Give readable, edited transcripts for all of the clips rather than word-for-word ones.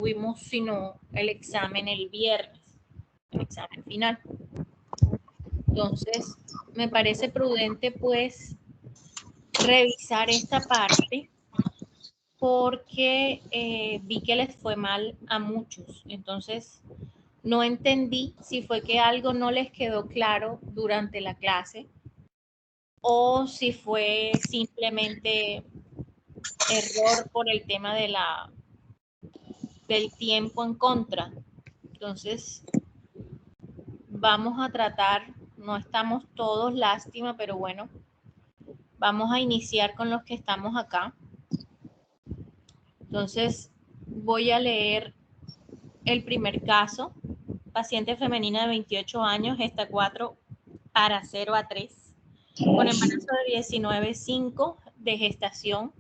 tuvimos sino el examen el viernes, el examen final. Entonces, me parece prudente pues revisar esta parte porque vi que les fue mal a muchos. Entonces, no entendí si fue que algo no les quedó claro durante la clase o si fue simplemente error por el tema de del tiempo en contra. Entonces, vamos a tratar, no estamos todos, lástima, pero bueno, vamos a iniciar con los que estamos acá. Entonces, voy a leer el primer caso. Paciente femenina de 28 años, gesta 4 para 0 a 3, con embarazo de 19,5 de gestación.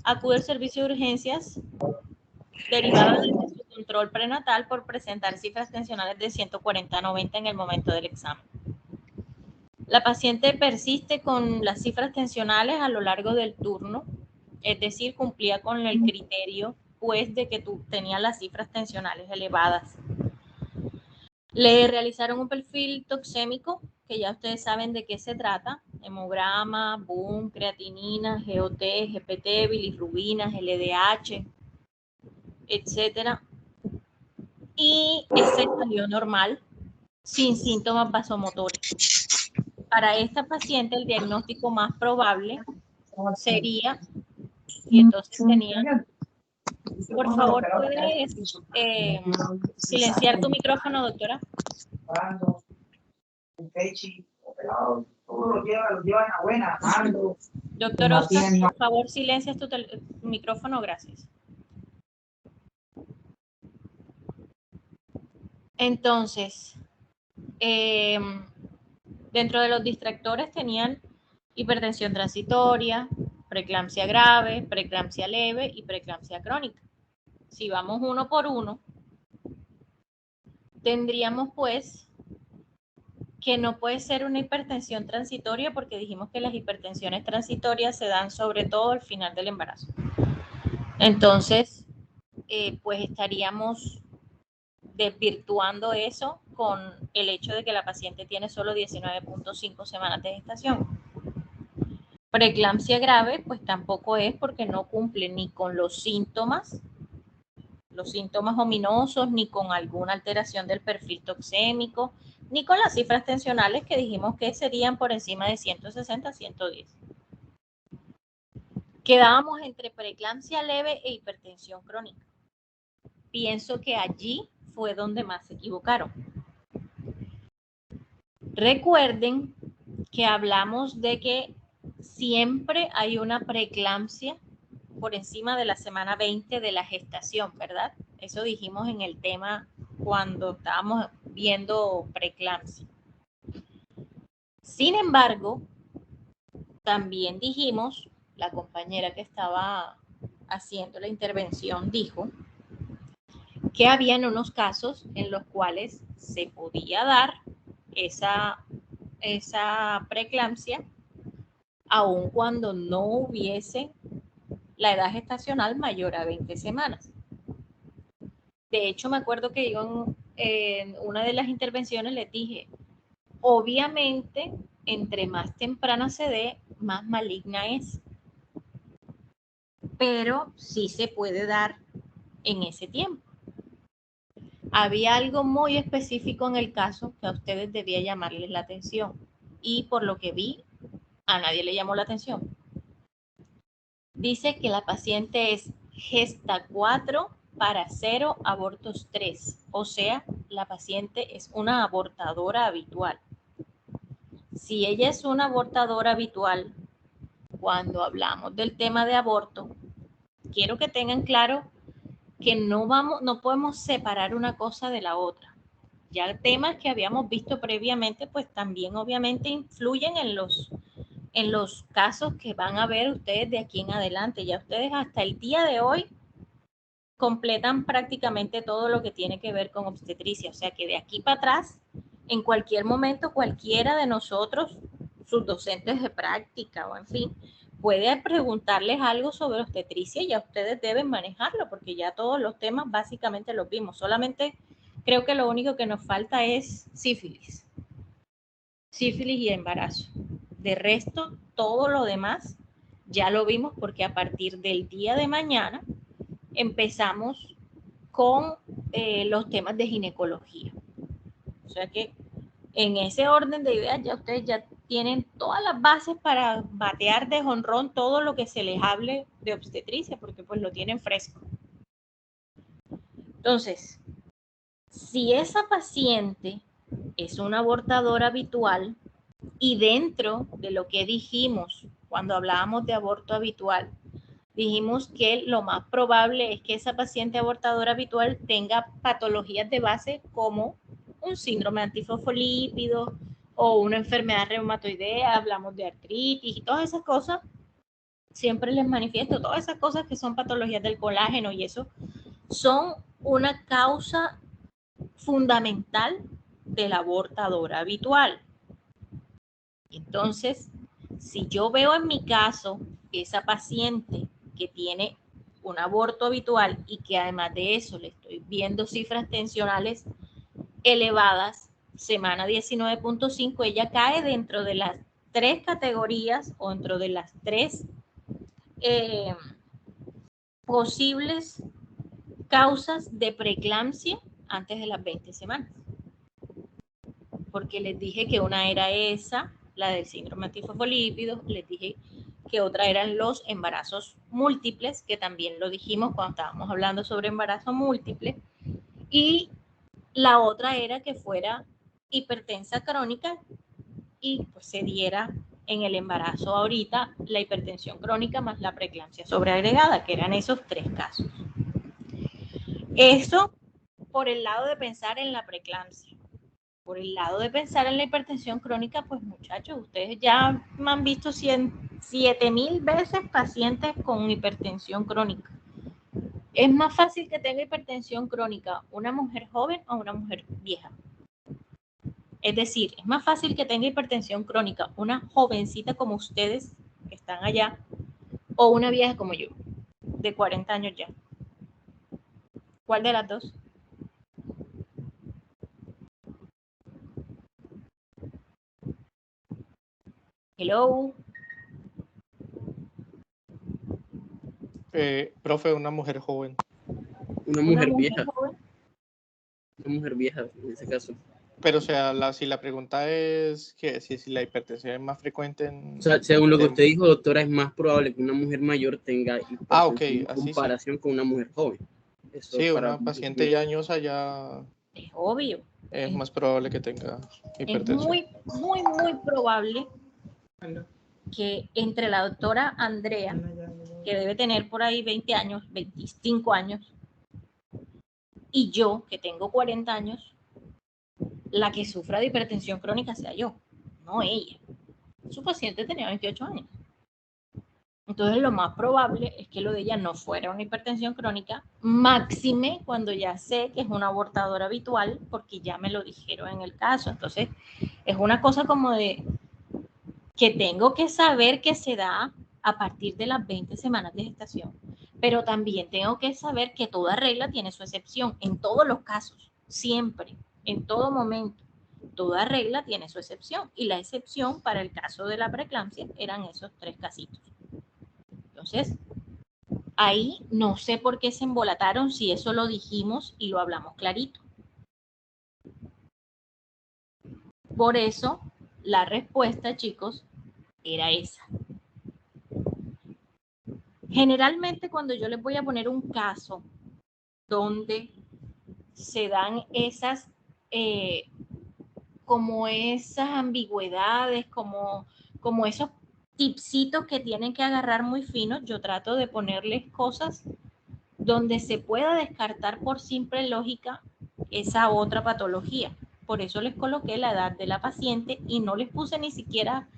Acude al servicio de urgencias derivado de su control prenatal por presentar cifras tensionales de 140/90 en el momento del examen. La paciente persiste con las cifras tensionales a lo largo del turno, es decir, cumplía con el criterio pues de que tú tenías las cifras tensionales elevadas. Le realizaron un perfil toxémico, que ya ustedes saben de qué se trata: hemograma, BUN, creatinina, GOT, GPT, bilirrubinas, LDH, etcétera. Y ese salió normal, sin síntomas vasomotores. Para esta paciente el diagnóstico más probable sería, y entonces tenía, por favor, ¿puedes silenciar tu micrófono, doctora? Doctor Oscar, por favor, silencias tu micrófono, gracias. Entonces, dentro de los distractores tenían hipertensión transitoria, preeclampsia grave, preeclampsia leve y preeclampsia crónica. Si vamos uno por uno, tendríamos pues que no puede ser una hipertensión transitoria, porque dijimos que las hipertensiones transitorias se dan sobre todo al final del embarazo. Entonces, pues estaríamos desvirtuando eso con el hecho de que la paciente tiene solo 19,5 semanas de gestación. Preeclampsia grave, pues tampoco es, porque no cumple ni con los síntomas ominosos, ni con alguna alteración del perfil toxémico, ni con las cifras tensionales que dijimos que serían por encima de 160, 110. Quedábamos entre preeclampsia leve e hipertensión crónica. Pienso que allí fue donde más se equivocaron. Recuerden que hablamos de que siempre hay una preeclampsia por encima de la semana 20 de la gestación, ¿verdad? Eso dijimos en el tema cuando estábamos viendo preeclampsia. Sin embargo, también dijimos, la compañera que estaba haciendo la intervención dijo que habían unos casos en los cuales se podía dar esa preeclampsia aun cuando no hubiese la edad gestacional mayor a 20 semanas. De hecho, me acuerdo que yo en una de las intervenciones les dije, obviamente, entre más temprana se dé, más maligna es. Pero sí se puede dar en ese tiempo. Había algo muy específico en el caso que a ustedes debía llamarles la atención. Y por lo que vi, a nadie le llamó la atención. Dice que la paciente es gesta 4 para 0, abortos 3. O sea, la paciente es una abortadora habitual. Si ella es una abortadora habitual, cuando hablamos del tema de aborto, quiero que tengan claro que no podemos separar una cosa de la otra. Ya temas que habíamos visto previamente, pues también obviamente influyen en los casos que van a ver ustedes de aquí en adelante. Ya ustedes hasta el día de hoy completan prácticamente todo lo que tiene que ver con obstetricia. O sea que de aquí para atrás, en cualquier momento, cualquiera de nosotros, sus docentes de práctica o en fin, puede preguntarles algo sobre obstetricia y ya ustedes deben manejarlo, porque ya todos los temas básicamente los vimos. Solamente creo que lo único que nos falta es sífilis y embarazo. De resto, todo lo demás ya lo vimos, porque a partir del día de mañana empezamos con los temas de ginecología. O sea que en ese orden de ideas ya ustedes ya tienen todas las bases para batear de jonrón todo lo que se les hable de obstetricia, porque pues lo tienen fresco. Entonces, si esa paciente es una abortadora habitual, y dentro de lo que dijimos cuando hablábamos de aborto habitual, dijimos que lo más probable es que esa paciente abortadora habitual tenga patologías de base como un síndrome antifosfolípido o una enfermedad reumatoidea, hablamos de artritis y todas esas cosas. Siempre les manifiesto, todas esas cosas que son patologías del colágeno y eso son una causa fundamental de la abortadora habitual. Entonces, si yo veo en mi caso esa paciente que tiene un aborto habitual y que además de eso le estoy viendo cifras tensionales elevadas, semana 19.5, ella cae dentro de las 3 categorías o dentro de las 3 posibles causas de preeclampsia antes de las 20 semanas. Porque les dije que una era esa, la del síndrome antifosfolípido, les dije que otra eran los embarazos múltiples, que también lo dijimos cuando estábamos hablando sobre embarazo múltiple, y la otra era que fuera hipertensa crónica y pues se diera en el embarazo ahorita la hipertensión crónica más la preeclampsia sobreagregada, que eran esos 3 casos. Eso por el lado de pensar en la preeclampsia. Por el lado de pensar en la hipertensión crónica, pues muchachos, ustedes ya me han visto 7,000 veces pacientes con hipertensión crónica. Es más fácil que tenga hipertensión crónica una mujer joven o una mujer vieja. Es decir, es más fácil que tenga hipertensión crónica una jovencita como ustedes que están allá o una vieja como yo, de 40 años ya. ¿Cuál de las dos? Hello. Profe, una mujer joven. Una mujer vieja. Joven. Una mujer vieja, en ese caso. Pero, o sea, si la pregunta es que si la hipertensión es más frecuente en... O sea, según lo que usted dijo, doctora, es más probable que una mujer mayor tenga hipertensión en comparación con una mujer joven. Eso sí, una paciente ya añosa ya... Es obvio. Es más probable que tenga hipertensión. Es muy probable que entre la doctora Andrea, que debe tener por ahí 20 años, 25 años, y yo, que tengo 40 años, la que sufra de hipertensión crónica sea yo, no ella. Su paciente tenía 28 años. Entonces lo más probable es que lo de ella no fuera una hipertensión crónica, máxime cuando ya sé que es una abortadora habitual, porque ya me lo dijeron en el caso. Entonces es una cosa como de que tengo que saber que se da a partir de las 20 semanas de gestación, pero también tengo que saber que toda regla tiene su excepción, en todos los casos, siempre, en todo momento. Toda regla tiene su excepción y la excepción para el caso de la preeclampsia eran esos 3 casitos. Entonces, ahí no sé por qué se embolataron, si eso lo dijimos y lo hablamos clarito. Por eso, la respuesta, chicos, era esa. Generalmente, cuando yo les voy a poner un caso donde se dan esas, como esas ambigüedades, como esos tipsitos que tienen que agarrar muy finos, yo trato de ponerles cosas donde se pueda descartar por simple lógica esa otra patología. Por eso les coloqué la edad de la paciente y no les puse ni siquiera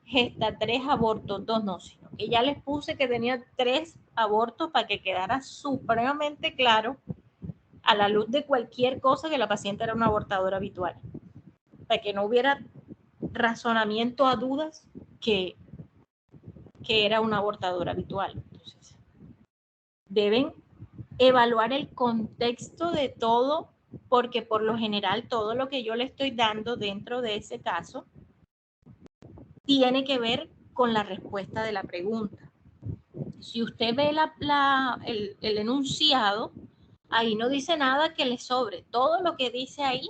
gesta 3 abortos, 2 no, sino que ya les puse que tenía 3 abortos para que quedara supremamente claro a la luz de cualquier cosa que la paciente era una abortadora habitual. Para que no hubiera razonamiento a dudas que que era un abortador habitual. Entonces, deben evaluar el contexto de todo, porque por lo general todo lo que yo le estoy dando dentro de ese caso tiene que ver con la respuesta de la pregunta. Si usted ve el enunciado, ahí no dice nada que le sobre. Todo lo que dice ahí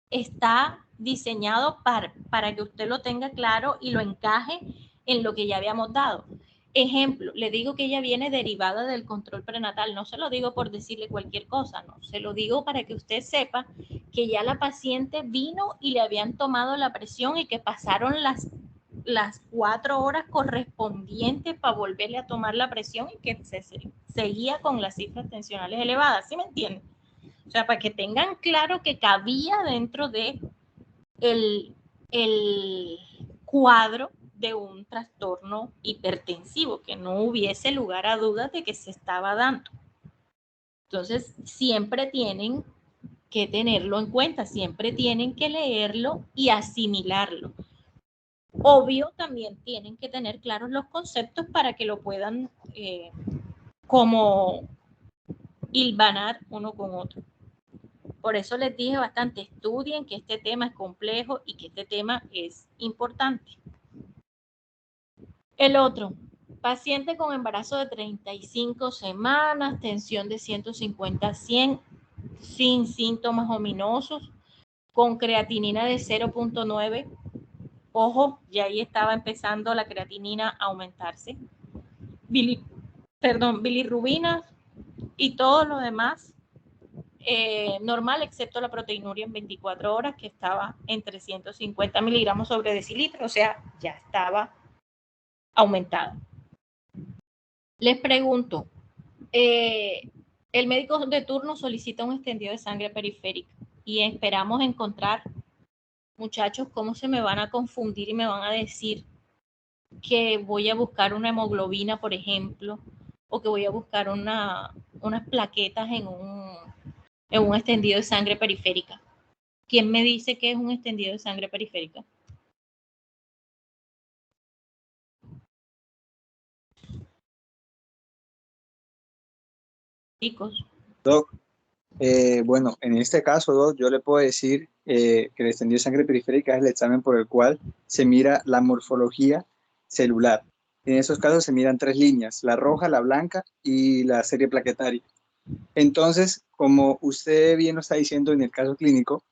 está diseñado para que usted lo tenga claro y lo encaje en lo que ya habíamos dado. Ejemplo, le digo que ella viene derivada del control prenatal. No se lo digo por decirle cualquier cosa, no. Se lo digo para que usted sepa que ya la paciente vino y le habían tomado la presión y que pasaron las 4 horas correspondientes para volverle a tomar la presión y que se seguía con las cifras tensionales elevadas. ¿Sí me entienden? O sea, para que tengan claro que cabía dentro de el cuadro de un trastorno hipertensivo, que no hubiese lugar a dudas de que se estaba dando. Entonces, siempre tienen que tenerlo en cuenta, siempre tienen que leerlo y asimilarlo. Obvio, también tienen que tener claros los conceptos para que lo puedan como hilvanar uno con otro. Por eso les dije bastante, estudien que este tema es complejo y que este tema es importante. El otro, paciente con embarazo de 35 semanas, tensión de 150 a 100, sin síntomas ominosos, con creatinina de 0.9. Ojo, ya ahí estaba empezando la creatinina a aumentarse. Bilirrubina y todo lo demás normal, excepto la proteinuria en 24 horas, que estaba en 350 miligramos sobre decilitro, o sea, ya estaba aumentada. Les pregunto, el médico de turno solicita un extendido de sangre periférica y esperamos encontrar, muchachos, cómo se me van a confundir y me van a decir que voy a buscar una hemoglobina, por ejemplo, o que voy a buscar unas plaquetas en un extendido de sangre periférica. ¿Quién me dice que es un extendido de sangre periférica? Chicos. Doc, bueno, en este caso, Doc, yo le puedo decir que el extendido de sangre periférica es el examen por el cual se mira la morfología celular. En esos casos se miran 3 líneas, la roja, la blanca y la serie plaquetaria. Entonces, como usted bien lo está diciendo en el caso clínico,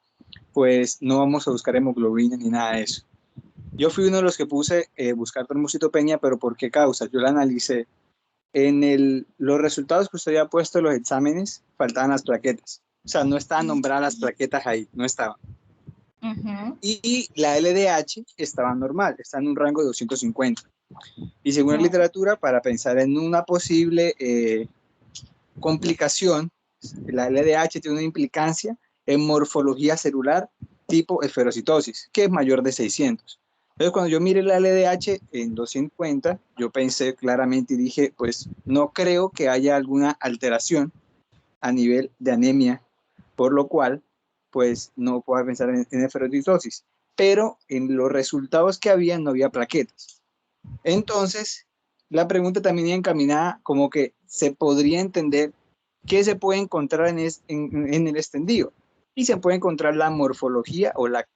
pues no vamos a buscar hemoglobina ni nada de eso. Yo fui uno de los que puse buscar trombocitopenia, pero ¿por qué causa? Yo la analicé. En los resultados que usted había puesto en los exámenes, faltaban las plaquetas. O sea, no estaban nombradas las plaquetas ahí, no estaban. Y la LDH estaba normal, está en un rango de 250. Y según la literatura, para pensar en una posible complicación, la LDH tiene una implicancia en morfología celular tipo esferocitosis, que es mayor de 600. Entonces, cuando yo miré la LDH en 250, yo pensé claramente y dije, pues no creo que haya alguna alteración a nivel de anemia, por lo cual, pues no puedo pensar en esferocitosis. Pero en los resultados que había, no había plaquetas. Entonces, la pregunta también iba encaminada como que se podría entender qué se puede encontrar en el extendido. Y se puede encontrar la morfología o la,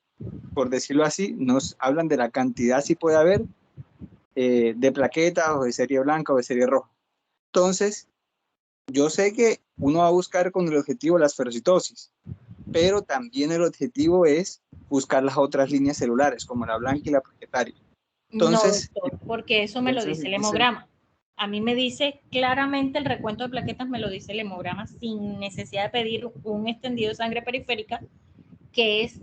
por decirlo así, nos hablan de la cantidad, si puede haber, de plaquetas o de serie blanca o de serie roja. Entonces, yo sé que uno va a buscar con el objetivo la esferocitosis, pero también el objetivo es buscar las otras líneas celulares, como la blanca y la plaquetaria. Entonces, no, doctor, porque eso me lo dice el hemograma. A mí me dice claramente el recuento de plaquetas, me lo dice el hemograma, sin necesidad de pedir un extendido de sangre periférica, que es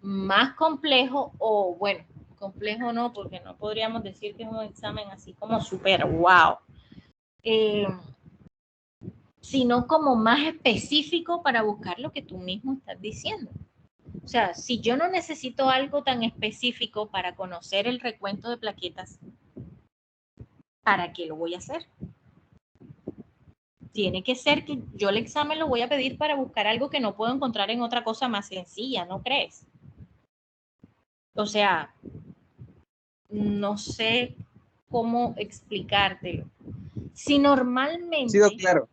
más complejo, o bueno, complejo no, porque no podríamos decir que es un examen así como súper wow, sino como más específico para buscar lo que tú mismo estás diciendo. O sea, si yo no necesito algo tan específico para conocer el recuento de plaquetas, ¿para qué lo voy a hacer? Tiene que ser que yo el examen lo voy a pedir para buscar algo que no puedo encontrar en otra cosa más sencilla, ¿no crees? O sea, no sé cómo explicártelo. Si normalmente... Sí, claro.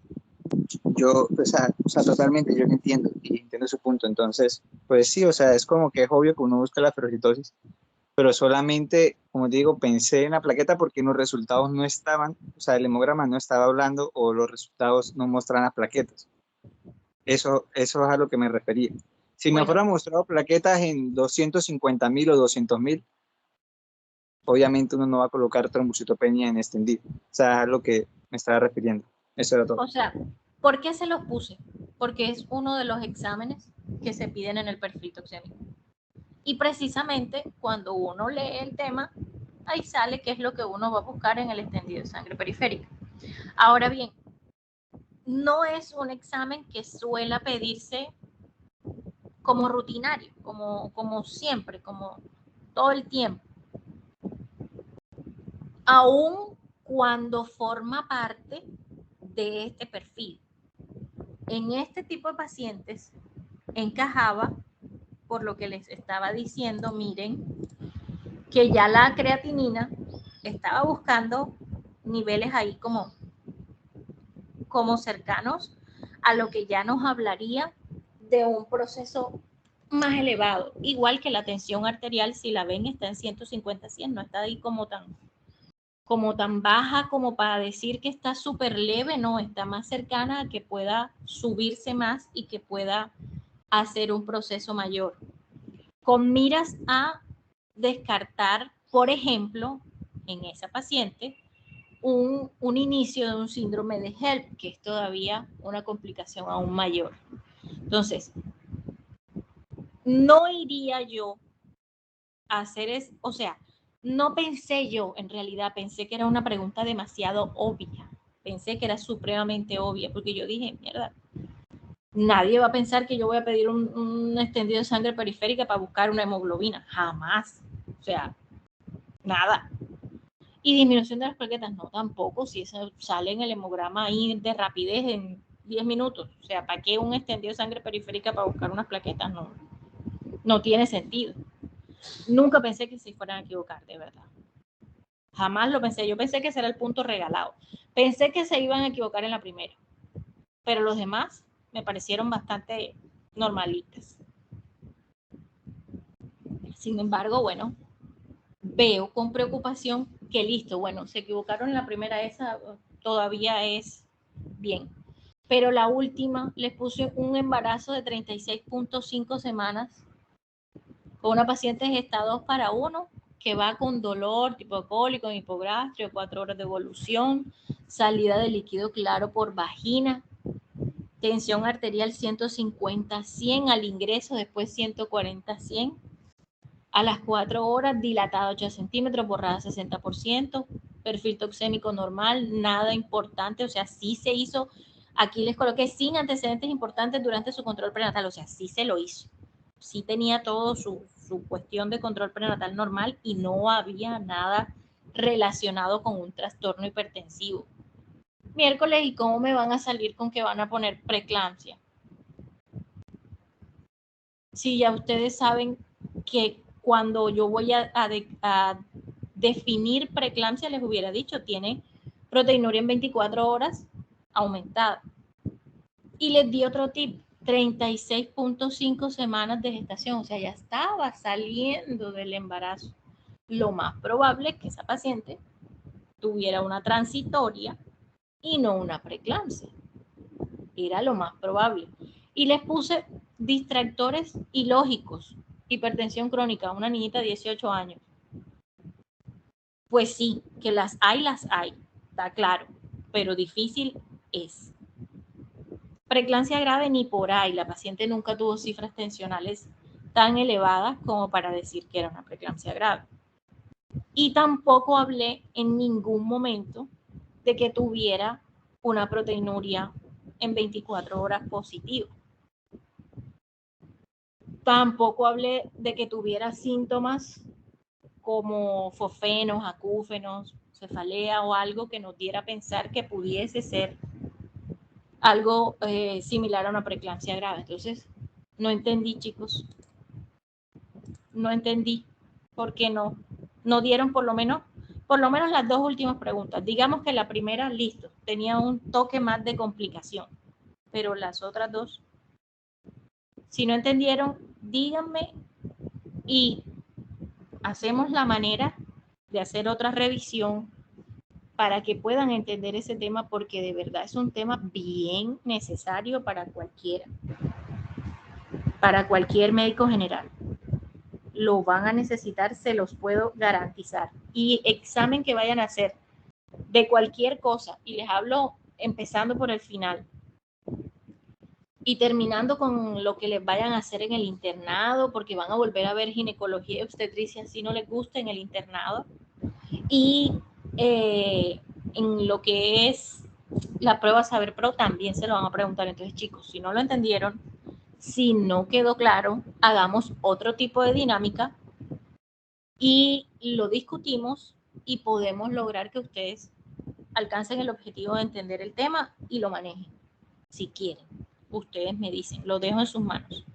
Yo, o sea, totalmente, yo entiendo y entiendo su punto. Entonces, pues sí, o sea, es como que es obvio que uno busca la ferocitosis, pero solamente, como digo, pensé en la plaqueta porque los resultados no estaban, o sea, el hemograma no estaba hablando o los resultados no muestran las plaquetas. Eso es a lo que me refería. Si me fuera mostrado plaquetas en 250.000 o 200.000, obviamente uno no va a colocar trombocitopenia en extendido. O sea, a lo que me estaba refiriendo. Eso era todo. O sea, ¿por qué se los puse? Porque es uno de los exámenes que se piden en el perfil toxémico. Y precisamente cuando uno lee el tema, ahí sale qué es lo que uno va a buscar en el extendido de sangre periférica. Ahora bien, no es un examen que suele pedirse como rutinario, como siempre, como todo el tiempo. Aún cuando forma parte de este perfil. En este tipo de pacientes encajaba, por lo que les estaba diciendo, miren, que ya la creatinina estaba buscando niveles ahí como cercanos a lo que ya nos hablaría de un proceso más elevado. Igual que la tensión arterial, si la ven, está en 150-100, no está ahí como tan baja como para decir que está súper leve, no, está más cercana a que pueda subirse más y que pueda hacer un proceso mayor. Con miras a descartar, por ejemplo, en esa paciente, un inicio de un síndrome de HELP, que es todavía una complicación aún mayor. Entonces, no iría yo a hacer o sea, no pensé yo, en realidad, pensé que era una pregunta demasiado obvia. Pensé que era supremamente obvia, porque yo dije, mierda, nadie va a pensar que yo voy a pedir un extendido de sangre periférica para buscar una hemoglobina. Jamás. O sea, nada. Y disminución de las plaquetas, no, tampoco. Si eso sale en el hemograma ahí de rapidez en 10 minutos. O sea, ¿para qué un extendido de sangre periférica para buscar unas plaquetas? No tiene sentido. Nunca pensé que se fueran a equivocar, de verdad. Jamás lo pensé. Yo pensé que ese era el punto regalado. Pensé que se iban a equivocar en la primera. Pero los demás me parecieron bastante normalitas. Sin embargo, bueno, veo con preocupación que listo, bueno, se equivocaron en la primera, esa todavía es bien. Pero la última les puse un embarazo de 36.5 semanas con una paciente gesta 2:1 que va con dolor, tipo cólico, hipogastrio, 4 horas de evolución, salida de líquido claro por vagina, tensión arterial 150-100 al ingreso, después 140-100. A las 4 horas, dilatada 8 centímetros, borrada 60%, perfil toxémico normal, nada importante, o sea, sí se hizo, aquí les coloqué sin antecedentes importantes durante su control prenatal, o sea, sí se lo hizo. Sí tenía todo su cuestión de control prenatal normal y no había nada relacionado con un trastorno hipertensivo. Miércoles, ¿y cómo me van a salir con que van a poner preeclampsia? Si ya ustedes saben que cuando yo voy a definir preeclampsia, les hubiera dicho, tiene proteinuria en 24 horas aumentada. Y les di otro tip, 36.5 semanas de gestación, o sea, ya estaba saliendo del embarazo. Lo más probable es que esa paciente tuviera una transitoria y no una preeclampsia. Era lo más probable. Y les puse distractores ilógicos. Hipertensión crónica, una niñita de 18 años. Pues sí, que las hay, está claro, pero difícil es. Preeclampsia grave ni por ahí, la paciente nunca tuvo cifras tensionales tan elevadas como para decir que era una preeclampsia grave. Y tampoco hablé en ningún momento de que tuviera una proteinuria en 24 horas positiva. Tampoco hablé de que tuviera síntomas como fosfenos, acúfenos, cefalea o algo que nos diera a pensar que pudiese ser algo similar a una preeclampsia grave. Entonces, no entendí, chicos. No entendí por qué no dieron por lo menos por lo menos las dos últimas preguntas. Digamos que la primera, listo, tenía un toque más de complicación, pero las otras dos, si no entendieron, díganme y hacemos la manera de hacer otra revisión para que puedan entender ese tema, porque de verdad es un tema bien necesario para cualquier médico general. Lo van a necesitar, se los puedo garantizar. Y examen que vayan a hacer de cualquier cosa, y les hablo empezando por el final y terminando con lo que les vayan a hacer en el internado, porque van a volver a ver ginecología y obstetricia si no les gusta en el internado, y en lo que es la prueba Saber Pro también se lo van a preguntar. Entonces, chicos, si no lo entendieron, si no quedó claro, hagamos otro tipo de dinámica y lo discutimos y podemos lograr que ustedes alcancen el objetivo de entender el tema y lo manejen. Si quieren, ustedes me dicen, lo dejo en sus manos.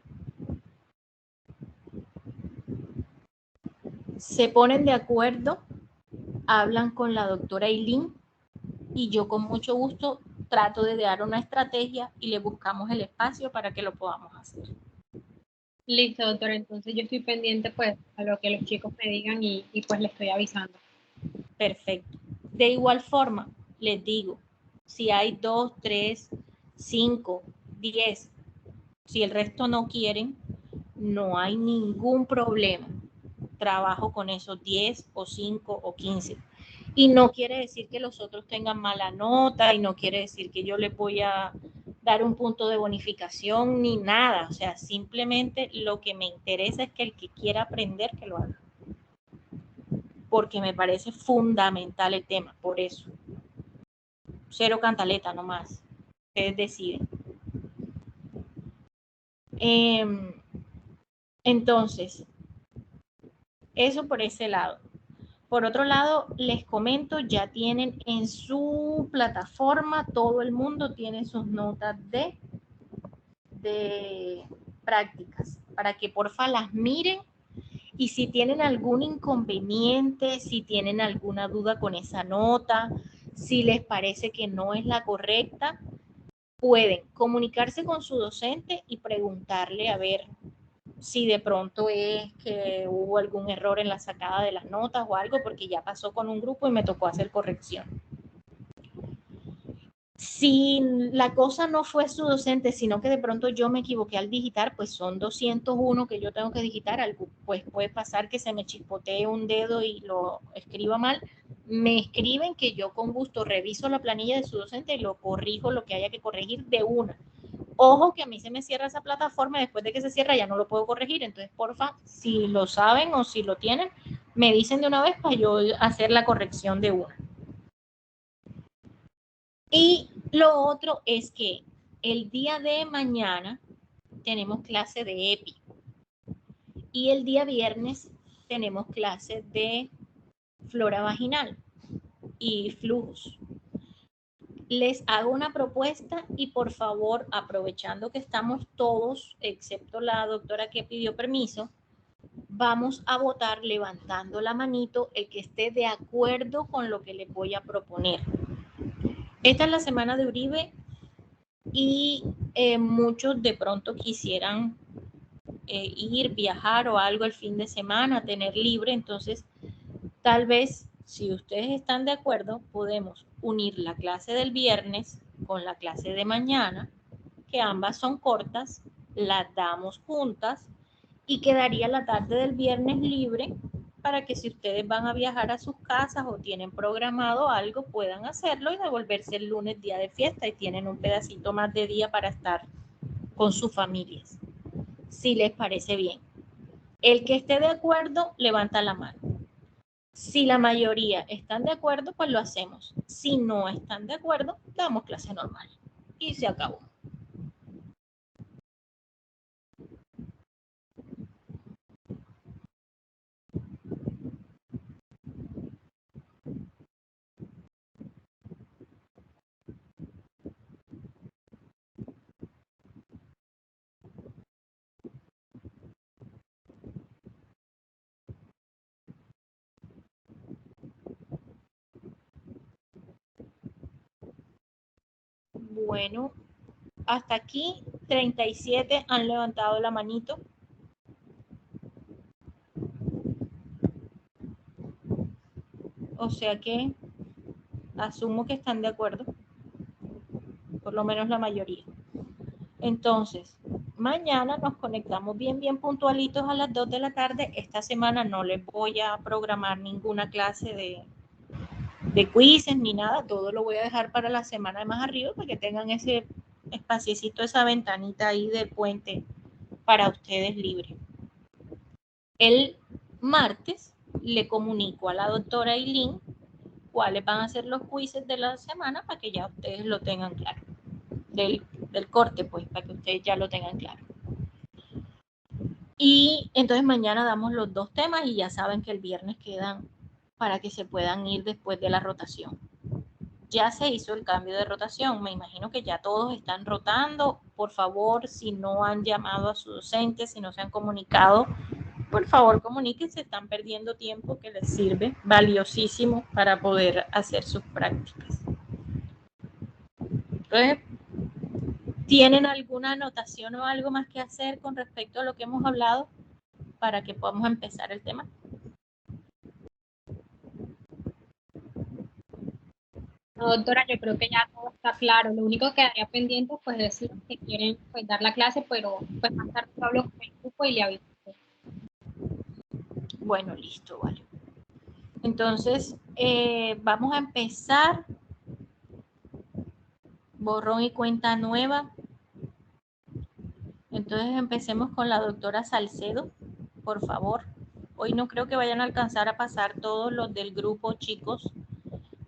Se ponen de acuerdo, hablan con la doctora Eileen y yo con mucho gusto trato de dar una estrategia y le buscamos el espacio para que lo podamos hacer. Listo, doctora. Entonces yo estoy pendiente pues a lo que los chicos me digan y pues les estoy avisando. Perfecto. De igual forma, les digo, si hay 2, 3, 5, 10, si el resto no quieren, no hay ningún problema. Trabajo con esos 10 o 5 o 15. Y no quiere decir que los otros tengan mala nota y no quiere decir que yo les voy a dar un punto de bonificación ni nada. O sea, simplemente lo que me interesa es que el que quiera aprender, que lo haga. Porque me parece fundamental el tema, por eso. Cero cantaleta nomás. Ustedes deciden. Entonces, eso por ese lado. Por otro lado, les comento, ya tienen en su plataforma, todo el mundo tiene sus notas de prácticas, para que porfa las miren y si tienen algún inconveniente, si tienen alguna duda con esa nota, si les parece que no es la correcta, pueden comunicarse con su docente y preguntarle a ver si de pronto es que hubo algún error en la sacada de las notas o algo, porque ya pasó con un grupo y me tocó hacer corrección. Si la cosa no fue su docente, sino que de pronto yo me equivoqué al digitar, pues son 201 que yo tengo que digitar, algo, pues puede pasar que se me chispotee un dedo y lo escriba mal. Me escriben que yo con gusto reviso la planilla de su docente y lo corrijo lo que haya que corregir de una. Ojo que a mí se me cierra esa plataforma y después de que se cierra ya no lo puedo corregir. Entonces, porfa, si lo saben o si lo tienen, me dicen de una vez para yo hacer la corrección de una. Y lo otro es que el día de mañana tenemos clase de EPI y el día viernes tenemos clase de flora vaginal y flujos. Les hago una propuesta y por favor, aprovechando que estamos todos, excepto la doctora que pidió permiso, vamos a votar levantando la manito el que esté de acuerdo con lo que les voy a proponer. Esta es la semana de Uribe y muchos de pronto quisieran ir, viajar o algo el fin de semana, tener libre, entonces tal vez si ustedes están de acuerdo podemos unir la clase del viernes con la clase de mañana, que ambas son cortas, las damos juntas y quedaría la tarde del viernes libre para que si ustedes van a viajar a sus casas o tienen programado algo, puedan hacerlo y devolverse el lunes día de fiesta y tienen un pedacito más de día para estar con sus familias, si les parece bien. El que esté de acuerdo, levanta la mano. Si la mayoría están de acuerdo, pues lo hacemos. Si no están de acuerdo, damos clase normal. Y se acabó. Bueno, hasta aquí 37 han levantado la manito. O sea que asumo que están de acuerdo, por lo menos la mayoría. Entonces, mañana nos conectamos bien puntualitos a las 2 de la tarde. Esta semana no les voy a programar ninguna clase de quizzes ni nada. Todo lo voy a dejar para la semana de más arriba para que tengan ese espaciecito, esa ventanita ahí del puente para ustedes libre. El martes le comunico a la doctora Eileen cuáles van a ser los quizzes de la semana para que ya ustedes lo tengan claro. Del corte, pues, para que ustedes ya lo tengan claro. Y entonces mañana damos los 2 temas y ya saben que el viernes quedan para que se puedan ir después de la rotación. Ya se hizo el cambio de rotación, me imagino que ya todos están rotando. Por favor, si no han llamado a su docente, si no se han comunicado, por favor comuníquense, están perdiendo tiempo que les sirve, valiosísimo para poder hacer sus prácticas. Entonces, ¿tienen alguna anotación o algo más que hacer con respecto a lo que hemos hablado para que podamos empezar el tema? No, doctora, yo creo que ya todo está claro. Lo único que quedaría pendiente pues es los que quieren pues, dar la clase, pero pues más tarde hablo con el grupo y le aviso. Bueno, listo, vale. Entonces, vamos a empezar. Borrón y cuenta nueva. Entonces empecemos con la doctora Salcedo, por favor. Hoy no creo que vayan a alcanzar a pasar todos los del grupo, chicos.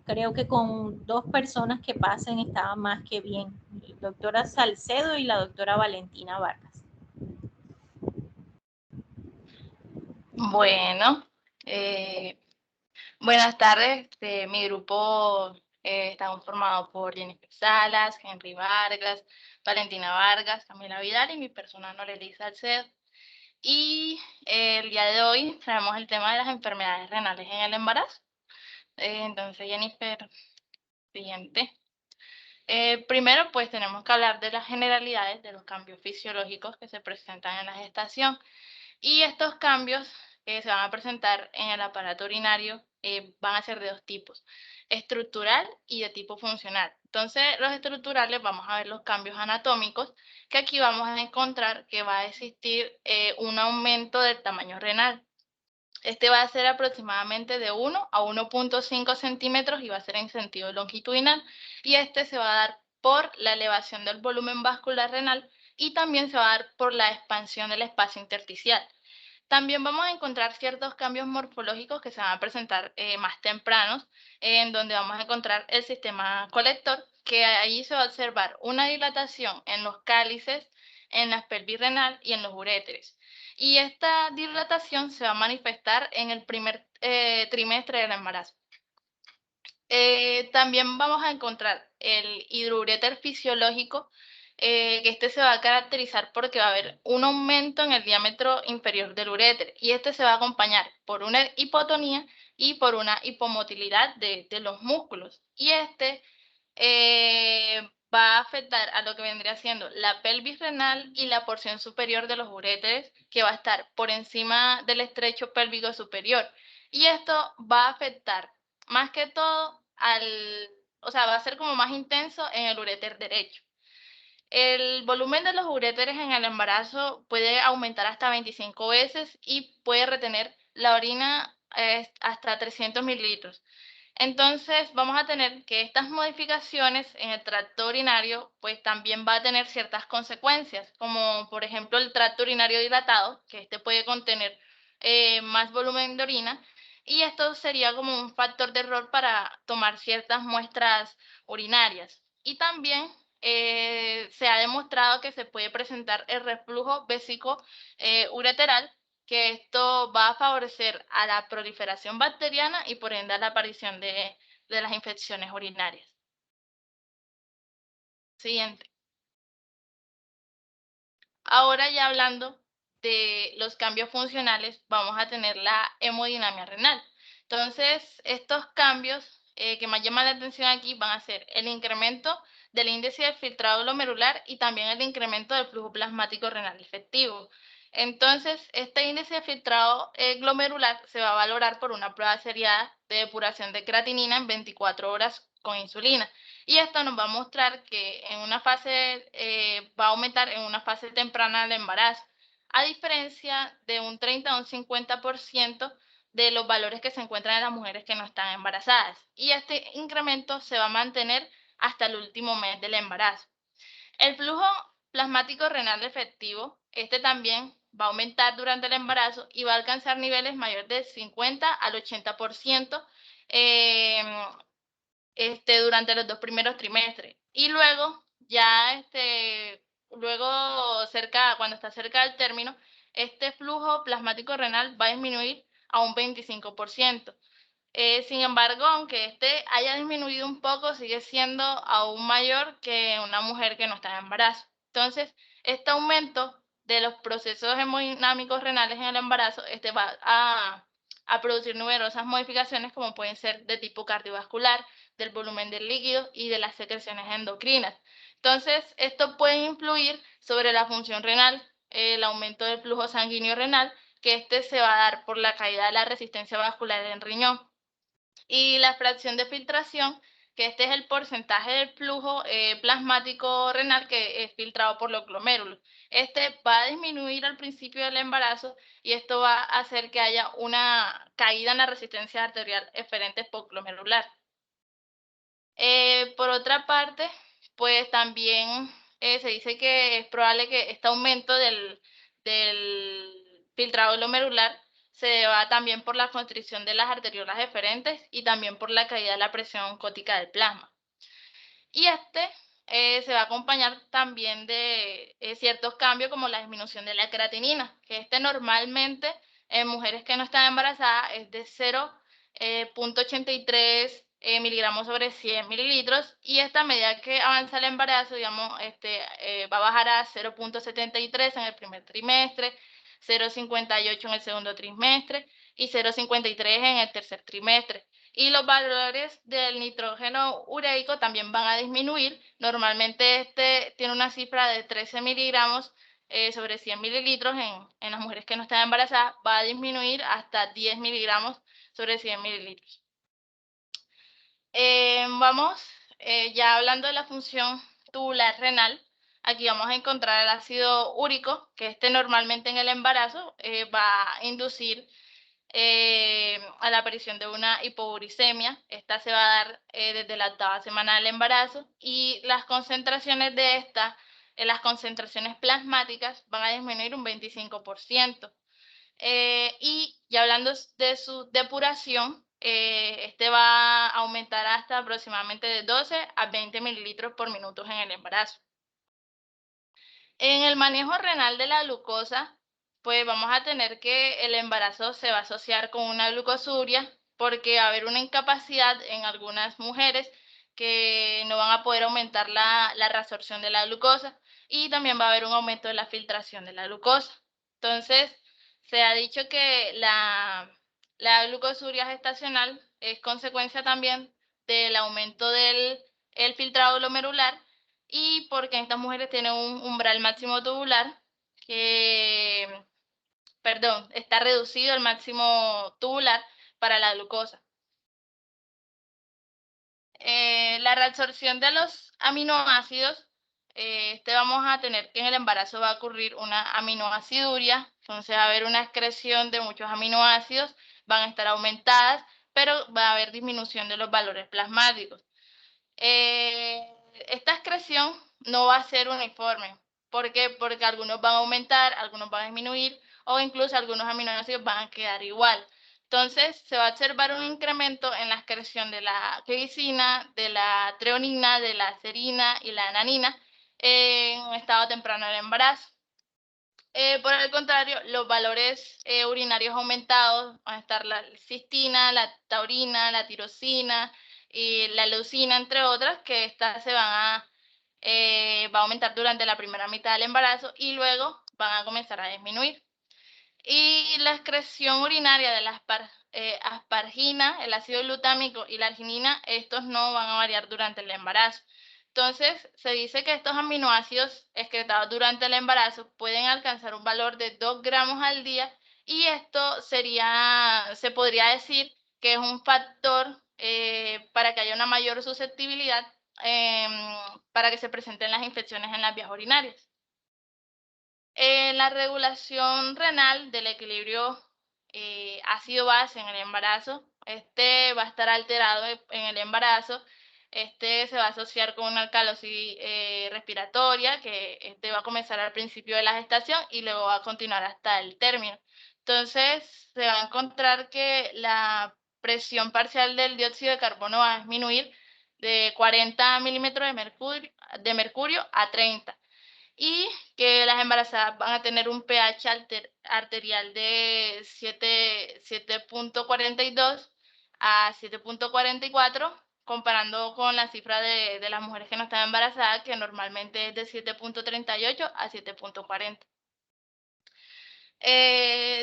Creo que con 2 personas que pasen estaba más que bien. La doctora Salcedo y la doctora Valentina Vargas. Bueno, buenas tardes. Mi grupo está formado por Jennifer Salas, Henry Vargas, Valentina Vargas, Camila Vidal y mi persona Norely Salcedo. Y el día de hoy traemos el tema de las enfermedades renales en el embarazo. Entonces, Jennifer, siguiente. Primero, pues tenemos que hablar de las generalidades de los cambios fisiológicos que se presentan en la gestación. Y estos cambios se van a presentar en el aparato urinario, van a ser de 2 tipos, estructural y de tipo funcional. Entonces, los estructurales vamos a ver los cambios anatómicos, que aquí vamos a encontrar que va a existir un aumento del tamaño renal. Este va a ser aproximadamente de 1 a 1.5 centímetros y va a ser en sentido longitudinal. Y este se va a dar por la elevación del volumen vascular renal y también se va a dar por la expansión del espacio intersticial. También vamos a encontrar ciertos cambios morfológicos que se van a presentar más tempranos, en donde vamos a encontrar el sistema colector, que ahí se va a observar una dilatación en los cálices, en la pelvis renal y en los uréteres. Y esta dilatación se va a manifestar en el primer trimestre del embarazo. También vamos a encontrar el hidrouréter fisiológico, que este se va a caracterizar porque va a haber un aumento en el diámetro inferior del uréter y este se va a acompañar por una hipotonía y por una hipomotilidad de los músculos. Y este va a afectar a lo que vendría siendo la pelvis renal y la porción superior de los uréteres, que va a estar por encima del estrecho pélvico superior. Y esto va a afectar más que todo va a ser como más intenso en el uréter derecho. El volumen de los uréteres en el embarazo puede aumentar hasta 25 veces y puede retener la orina hasta 300 mililitros. Entonces vamos a tener que estas modificaciones en el tracto urinario pues también va a tener ciertas consecuencias, como por ejemplo el tracto urinario dilatado, que este puede contener más volumen de orina, y esto sería como un factor de error para tomar ciertas muestras urinarias. Y también se ha demostrado que se puede presentar el reflujo vésico ureteral, que esto va a favorecer a la proliferación bacteriana y por ende a la aparición de las infecciones urinarias. Siguiente. Ahora ya hablando de los cambios funcionales, vamos a tener la hemodinamia renal. Entonces, estos cambios que más llaman la atención aquí van a ser el incremento del índice de filtrado glomerular y también el incremento del flujo plasmático renal efectivo. Entonces, este índice de filtrado glomerular se va a valorar por una prueba seriada de depuración de creatinina en 24 horas con insulina. Y esto nos va a mostrar que en una fase, va a aumentar en una fase temprana del embarazo, a diferencia de un 30 a un 50% de los valores que se encuentran en las mujeres que no están embarazadas. Y este incremento se va a mantener hasta el último mes del embarazo. El flujo plasmático renal efectivo, este también va a aumentar durante el embarazo y va a alcanzar niveles mayores del 50 al 80% durante los 2 primeros trimestres. Y luego, ya cuando está cerca del término, este flujo plasmático renal va a disminuir a un 25%. Sin embargo, aunque este haya disminuido un poco, sigue siendo aún mayor que una mujer que no está en embarazo. Entonces, este aumento de los procesos hemodinámicos renales en el embarazo va a producir numerosas modificaciones, como pueden ser de tipo cardiovascular, del volumen del líquido y de las secreciones endocrinas. Entonces, esto puede influir sobre la función renal, el aumento del flujo sanguíneo renal, que se va a dar por la caída de la resistencia vascular del riñón. Y la fracción de filtración, que es el porcentaje del flujo plasmático renal que es filtrado por los glomérulos. Va a disminuir al principio del embarazo y esto va a hacer que haya una caída en la resistencia arterial eferente postglomerular. Por otra parte, pues también se dice que es probable que este aumento del filtrado glomerular se deba también por la constricción de las arteriolas eferentes y también por la caída de la presión oncótica del plasma. Y se va a acompañar también de ciertos cambios como la disminución de la creatinina, que normalmente en mujeres que no están embarazadas es de 0.83 miligramos sobre 100 mililitros, y a medida que avanza el embarazo, digamos, va a bajar a 0.73 en el primer trimestre, 0.58 en el segundo trimestre y 0.53 en el tercer trimestre. Y los valores del nitrógeno ureico también van a disminuir. Normalmente tiene una cifra de 13 miligramos sobre 100 mililitros en las mujeres que no están embarazadas, va a disminuir hasta 10 miligramos sobre 100 mililitros. Ya hablando de la función tubular renal, aquí vamos a encontrar el ácido úrico, que normalmente en el embarazo va a inducir a la aparición de una hipouricemia. Esta se va a dar desde la 8ª semana del embarazo, y las concentraciones de las concentraciones plasmáticas van a disminuir un 25%. Y ya hablando de su depuración, va a aumentar hasta aproximadamente de 12 a 20 mililitros por minuto en el embarazo. En el manejo renal de la glucosa, pues vamos a tener que el embarazo se va a asociar con una glucosuria, porque va a haber una incapacidad en algunas mujeres que no van a poder aumentar la reabsorción de la glucosa, y también va a haber un aumento de la filtración de la glucosa. Entonces, se ha dicho que la glucosuria gestacional es consecuencia también del aumento del filtrado glomerular, y porque estas mujeres tienen un umbral máximo tubular está reducido el máximo tubular para la glucosa. La reabsorción de los aminoácidos, vamos a tener que en el embarazo va a ocurrir una aminoaciduria, entonces va a haber una excreción de muchos aminoácidos, van a estar aumentadas, pero va a haber disminución de los valores plasmáticos. Esta excreción no va a ser uniforme. ¿Por qué? Porque algunos van a aumentar, algunos van a disminuir, o incluso algunos aminoácidos van a quedar igual. Entonces, se va a observar un incremento en la excreción de la glicina, de la treonina, de la serina y la ananina en un estado temprano del embarazo. Por el contrario, los valores urinarios aumentados van a estar la cistina, la taurina, la tirosina y la leucina, entre otras, que va a aumentar durante la primera mitad del embarazo y luego van a comenzar a disminuir. Y la excreción urinaria de la aspargina, el ácido glutámico y la arginina, estos no van a variar durante el embarazo. Entonces, se dice que estos aminoácidos excretados durante el embarazo pueden alcanzar un valor de 2 gramos al día, y esto se podría decir que es un factor para que haya una mayor susceptibilidad para que se presenten las infecciones en las vías urinarias. La regulación renal del equilibrio ácido-base en el embarazo, va a estar alterado en el embarazo. Se va a asociar con una alcalosis respiratoria, que va a comenzar al principio de la gestación y luego va a continuar hasta el término. Entonces, se va a encontrar que la presión parcial del dióxido de carbono va a disminuir de 40 milímetros de mercurio a 30. Y que las embarazadas van a tener un pH arterial de 7.42 a 7.44, comparando con la cifra de las mujeres que no están embarazadas, que normalmente es de 7.38 a 7.40.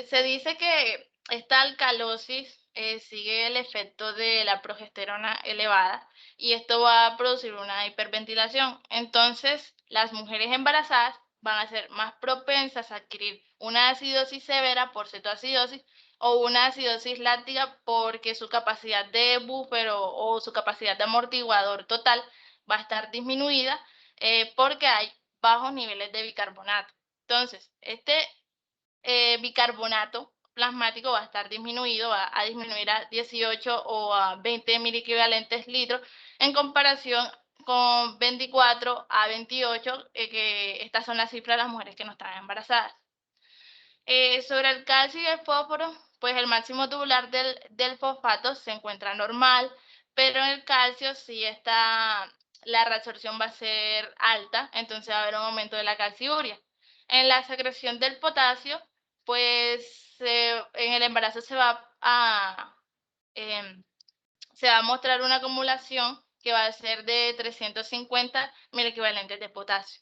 Se dice que esta alcalosis sigue el efecto de la progesterona elevada, y esto va a producir una hiperventilación. Entonces, las mujeres embarazadas van a ser más propensas a adquirir una acidosis severa por cetoacidosis o una acidosis láctica, porque su capacidad de buffer o su capacidad de amortiguador total va a estar disminuida porque hay bajos niveles de bicarbonato. Entonces, bicarbonato plasmático va a estar disminuido, va a disminuir a 18 o a 20 miliequivalentes litros, en comparación con 24 a 28, que estas son las cifras de las mujeres que no están embarazadas. Sobre el calcio y el fósforo, pues el máximo tubular del fosfato se encuentra normal, pero en el calcio sí la reabsorción va a ser alta, entonces va a haber un aumento de la calciuria. En la secreción del potasio, pues en el embarazo se va a mostrar una acumulación que va a ser de 350 miliequivalentes de potasio.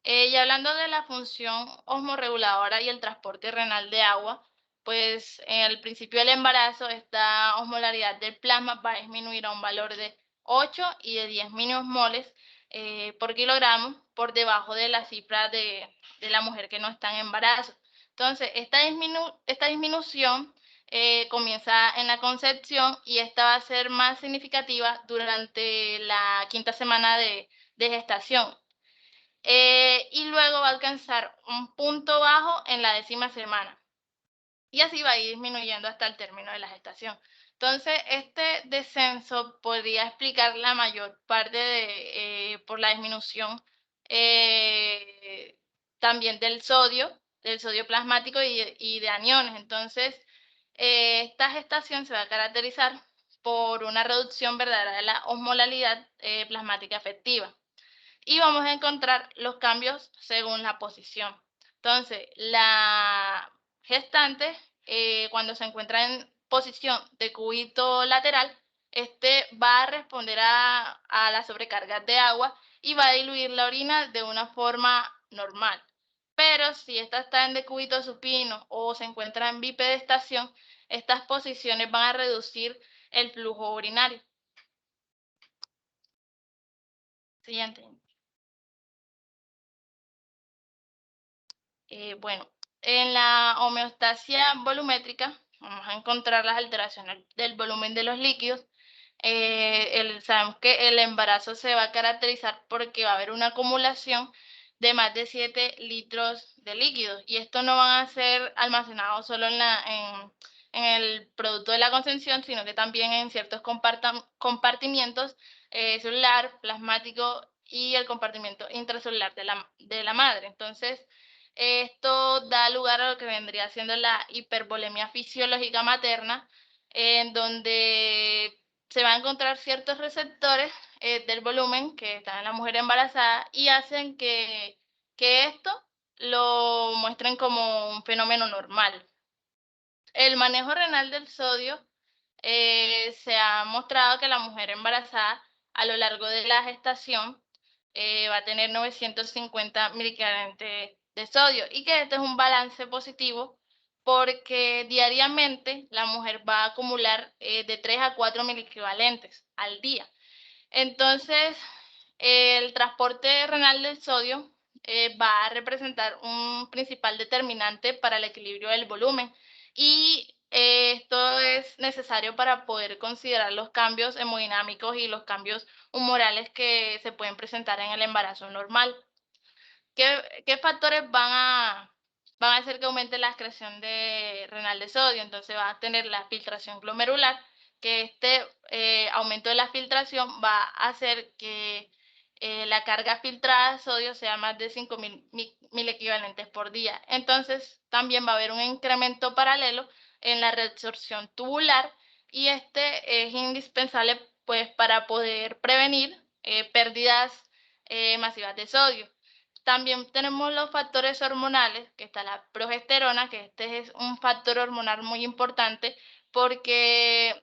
Y hablando de la función osmorreguladora y el transporte renal de agua, pues al principio del embarazo esta osmolaridad del plasma va a disminuir a un valor de 8 y de 10 mínimos por kilogramo, por debajo de la cifra de la mujer que no está en embarazo. Entonces, esta disminución comienza en la concepción, y esta va a ser más significativa durante la 5ª semana de gestación. Y luego va a alcanzar un punto bajo en la 10ª semana. Y así va a ir disminuyendo hasta el término de la gestación. Entonces, este descenso podría explicar la mayor parte por la disminución también del sodio plasmático y de aniones. Entonces, esta gestación se va a caracterizar por una reducción verdadera de la osmolaridad plasmática efectiva. Y vamos a encontrar los cambios según la posición. Entonces, la gestante, cuando se encuentra en posición de cúbito lateral, va a responder a las sobrecargas de agua y va a diluir la orina de una forma normal. Pero si esta está en decúbito supino o se encuentra en bipedestación, estas posiciones van a reducir el flujo urinario. Siguiente. Bueno, en la homeostasia volumétrica vamos a encontrar las alteraciones del volumen de los líquidos. Sabemos que el embarazo se va a caracterizar porque va a haber una acumulación de más de 7 litros de líquidos, y esto no van a ser almacenados solo en el producto de la concepción, sino que también en ciertos compartimientos celular, plasmático y el compartimento intracelular de la madre. Entonces, esto da lugar a lo que vendría siendo la hipervolemia fisiológica materna, en donde se van a encontrar ciertos receptores del volumen que están en la mujer embarazada, y hacen que esto lo muestren como un fenómeno normal. El manejo renal del sodio, se ha mostrado que la mujer embarazada a lo largo de la gestación va a tener 950 miligramos de sodio, y que este es un balance positivo porque diariamente la mujer va a acumular de 3 a 4 miliequivalentes al día. Entonces, el transporte renal del sodio va a representar un principal determinante para el equilibrio del volumen, y esto es necesario para poder considerar los cambios hemodinámicos y los cambios humorales que se pueden presentar en el embarazo normal. ¿Qué factores van a hacer que aumente la excreción renal de sodio? Entonces va a tener la filtración glomerular, que este aumento de la filtración va a hacer que la carga filtrada de sodio sea más de 5.000 mil equivalentes por día. Entonces también va a haber un incremento paralelo en la reabsorción tubular, y este es indispensable pues para poder prevenir pérdidas masivas de sodio. También tenemos los factores hormonales, que está la progesterona, que este es un factor hormonal muy importante porque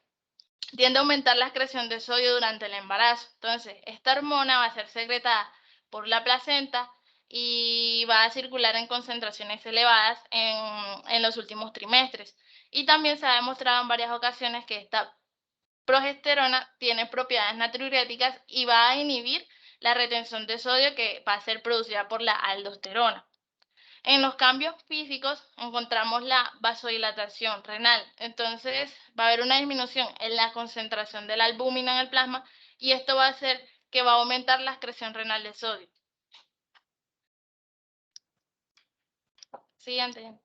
tiende a aumentar la excreción de sodio durante el embarazo. Entonces, esta hormona va a ser secretada por la placenta y va a circular en concentraciones elevadas en los últimos trimestres. Y también se ha demostrado en varias ocasiones que esta progesterona tiene propiedades natriuréticas y va a inhibir la retención de sodio que va a ser producida por la aldosterona. En los cambios físicos encontramos la vasodilatación renal. Entonces va a haber una disminución en la concentración de la albúmina en el plasma, y esto va a hacer que va a aumentar la excreción renal de sodio. Siguiente.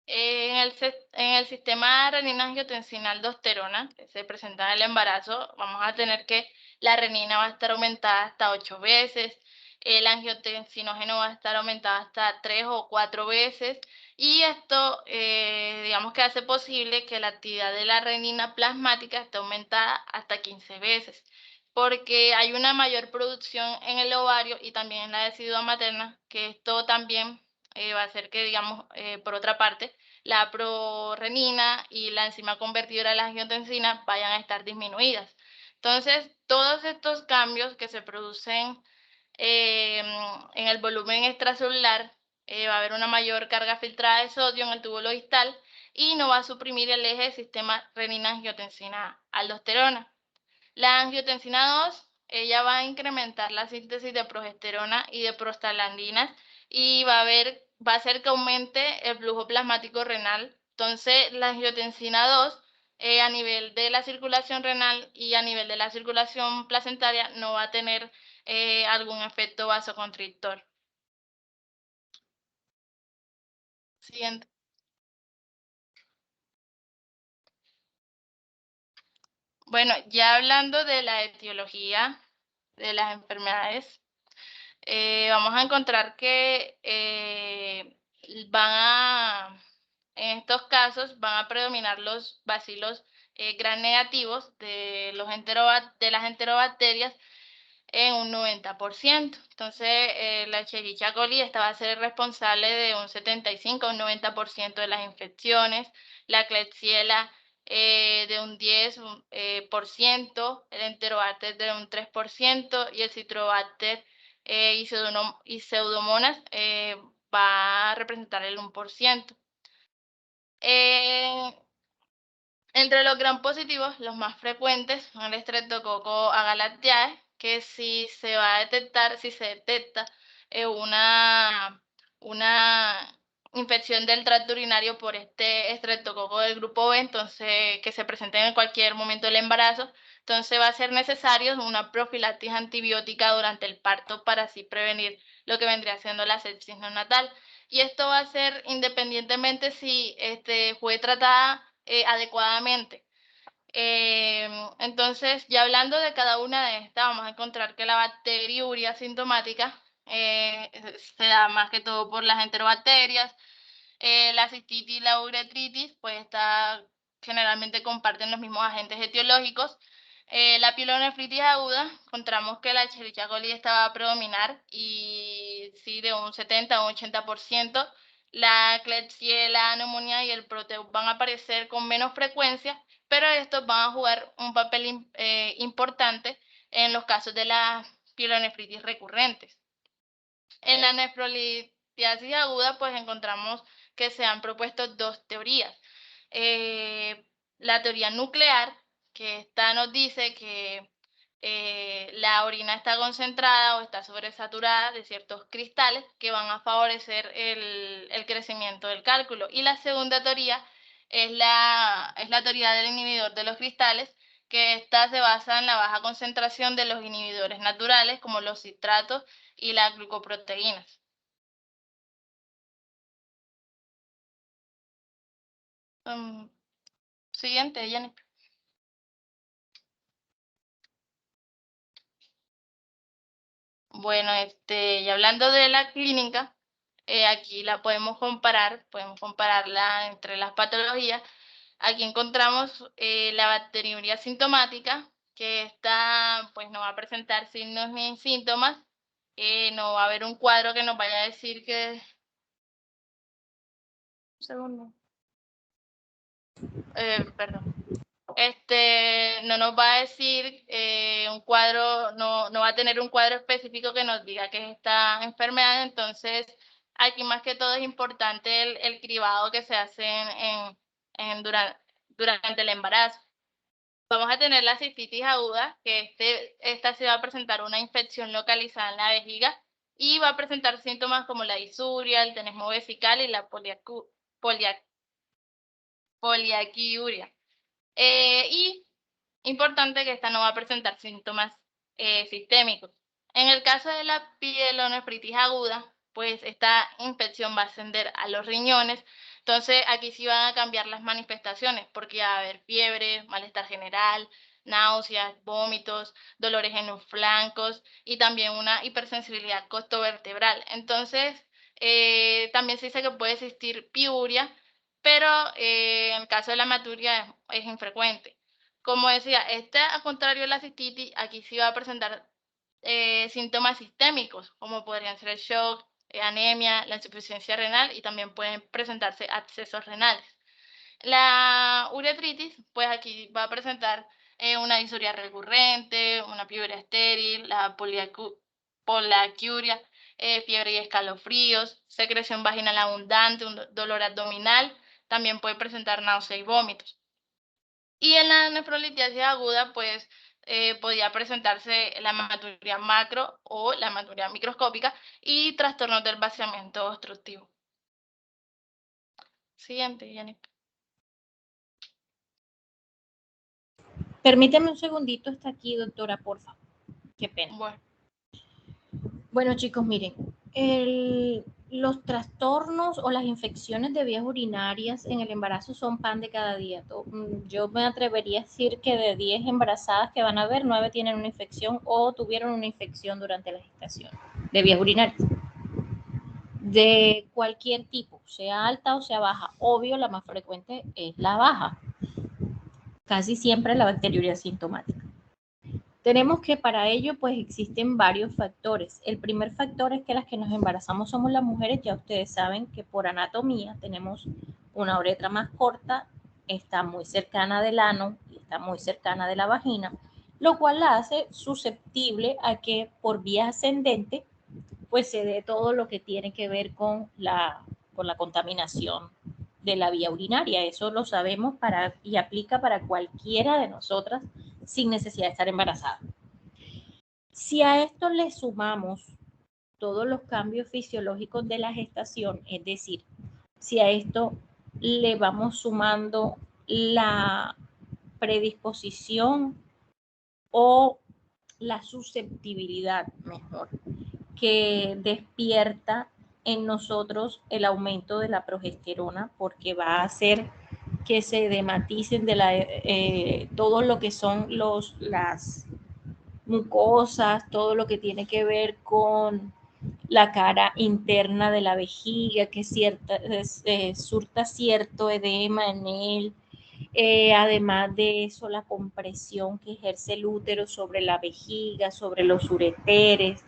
En el sistema renina-angiotensina-aldosterona que se presenta en el embarazo, vamos a tener que la renina va a estar aumentada hasta 8 veces, el angiotensinógeno va a estar aumentado hasta 3 o 4 veces, y esto, digamos que hace posible que la actividad de la renina plasmática esté aumentada hasta 15 veces, porque hay una mayor producción en el ovario y también en la decidua materna, que esto también va a hacer que, digamos, por otra parte, la prorenina y la enzima convertidora de la angiotensina vayan a estar disminuidas. Entonces, todos estos cambios que se producen en el volumen extracelular, va a haber una mayor carga filtrada de sodio en el túbulo distal y no va a suprimir el eje del sistema renina-angiotensina-aldosterona. La angiotensina 2, ella va a incrementar la síntesis de progesterona y de prostaglandinas, y va a hacer que aumente el flujo plasmático renal. Entonces, la angiotensina 2, a nivel de la circulación renal y a nivel de la circulación placentaria, no va a tener algún efecto vasoconstrictor. Siguiente. Bueno, ya hablando de la etiología de las enfermedades, vamos a encontrar que en estos casos van a predominar los bacilos gram negativos de las enterobacterias en un 90%. Entonces, la Escherichia coli esta va a ser responsable de un 75 a un 90% de las infecciones, la Klebsiella de un 10%, el Enterobacter de un 3%, y el Citrobacter y Pseudomonas va a representar el 1%. Entre los gram positivos, los más frecuentes son el Streptococcus agalactiae, que si se detecta una infección del tracto urinario por este estreptococo del grupo B, entonces que se presente en cualquier momento del embarazo, entonces va a ser necesario una profilaxis antibiótica durante el parto para así prevenir lo que vendría siendo la sepsis neonatal. Y esto va a ser independientemente si fue tratada adecuadamente. Entonces, ya hablando de cada una de estas, vamos a encontrar que la bacteriuria sintomática se da más que todo por las enterobacterias. La cistitis y la uretritis, pues generalmente comparten los mismos agentes etiológicos. La pielonefritis aguda, encontramos que la Escherichia coli esta va a predominar, y sí, de un 70 a un 80%. La Klebsiella, la neumonía y el Proteus van a aparecer con menos frecuencia, pero estos van a jugar un papel importante en los casos de las pielonefritis recurrentes. En la nefrolitiasis aguda, pues encontramos que se han propuesto dos teorías. La teoría nuclear, que esta nos dice que la orina está concentrada o está sobresaturada de ciertos cristales que van a favorecer el crecimiento del cálculo. Y la segunda teoría es la teoría del inhibidor de los cristales, que esta se basa en la baja concentración de los inhibidores naturales como los citratos y las glucoproteínas. Siguiente, Jenny. Bueno, y hablando de la clínica, aquí la podemos compararla entre las patologías. Aquí encontramos la bacteriuria sintomática, que esta pues no va a presentar signos ni síntomas, no va a haber un cuadro que nos vaya a decir que... Un segundo. Perdón. No nos va a decir un cuadro, no va a tener un cuadro específico que nos diga que es esta enfermedad. Entonces, aquí más que todo es importante el cribado que se hace durante el embarazo. Vamos a tener la cistitis aguda, que esta se va a presentar una infección localizada en la vejiga y va a presentar síntomas como la disuria, el tenesmo vesical y la poliaquiuria. Y importante que esta no va a presentar síntomas sistémicos. En el caso de la pielonefritis aguda, pues esta infección va a ascender a los riñones. Entonces aquí sí van a cambiar las manifestaciones porque va a haber fiebre, malestar general, náuseas, vómitos, dolores en los flancos y también una hipersensibilidad costovertebral. Entonces también se dice que puede existir piuria, pero en el caso de la hematuria es infrecuente. Como decía, al contrario de la cistitis, aquí sí va a presentar síntomas sistémicos, como podrían ser el shock, anemia, la insuficiencia renal y también pueden presentarse abscesos renales. La uretritis, pues aquí va a presentar una disuria recurrente, una piuria estéril, la poliaquiuria, fiebre y escalofríos, secreción vaginal abundante, un dolor abdominal, también puede presentar náusea y vómitos. Y en la nefrolitiasis aguda, pues podía presentarse la hematuria macro o la hematuria microscópica y trastornos del vaciamiento obstructivo. Siguiente, Yannick. Permíteme un segundito, está aquí, doctora, por favor. Qué pena. Bueno, chicos, miren, los trastornos o las infecciones de vías urinarias en el embarazo son pan de cada día. Yo me atrevería a decir que de 10 embarazadas que van a ver, 9 tienen una infección o tuvieron una infección durante la gestación de vías urinarias. De cualquier tipo, sea alta o sea baja. Obvio, la más frecuente es la baja. Casi siempre la bacteriuria sintomática. Tenemos que para ello pues existen varios factores. El primer factor es que las que nos embarazamos somos las mujeres. Ya ustedes saben que por anatomía tenemos una uretra más corta, está muy cercana del ano y está muy cercana de la vagina, lo cual la hace susceptible a que por vía ascendente pues se dé todo lo que tiene que ver con la contaminación de la vía urinaria. Eso lo sabemos y aplica para cualquiera de nosotras sin necesidad de estar embarazada. Si a esto le sumamos todos los cambios fisiológicos de la gestación, es decir, si a esto le vamos sumando la predisposición o la susceptibilidad, mejor, que despierta en nosotros el aumento de la progesterona, porque va a hacer que se dematicen todo lo que son las mucosas, todo lo que tiene que ver con la cara interna de la vejiga, que surta cierto edema en él. Además de eso, la compresión que ejerce el útero sobre la vejiga, sobre los ureteres,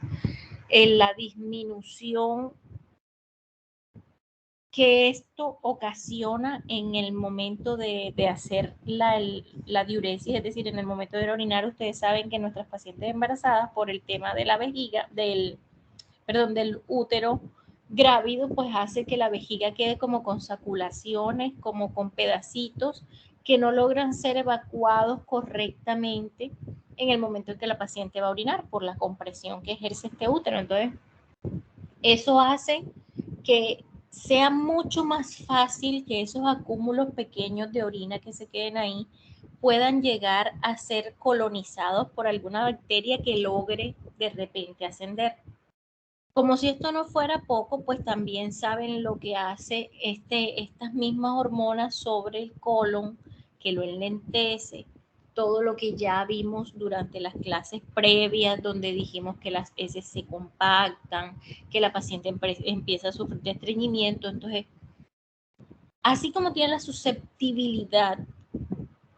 la disminución que esto ocasiona en el momento de hacer la diuresis, es decir, en el momento de orinar. Ustedes saben que nuestras pacientes embarazadas, por el tema de la vejiga, del útero grávido, pues hace que la vejiga quede como con saculaciones, como con pedacitos que no logran ser evacuados correctamente en el momento en que la paciente va a orinar por la compresión que ejerce este útero. Entonces, eso hace que sea mucho más fácil que esos acúmulos pequeños de orina que se queden ahí puedan llegar a ser colonizados por alguna bacteria que logre de repente ascender. Como si esto no fuera poco, pues también saben lo que hace estas mismas hormonas sobre el colon, que lo enlentece, todo lo que ya vimos durante las clases previas, donde dijimos que las heces se compactan, que la paciente empieza a sufrir de estreñimiento. Entonces, así como tiene la susceptibilidad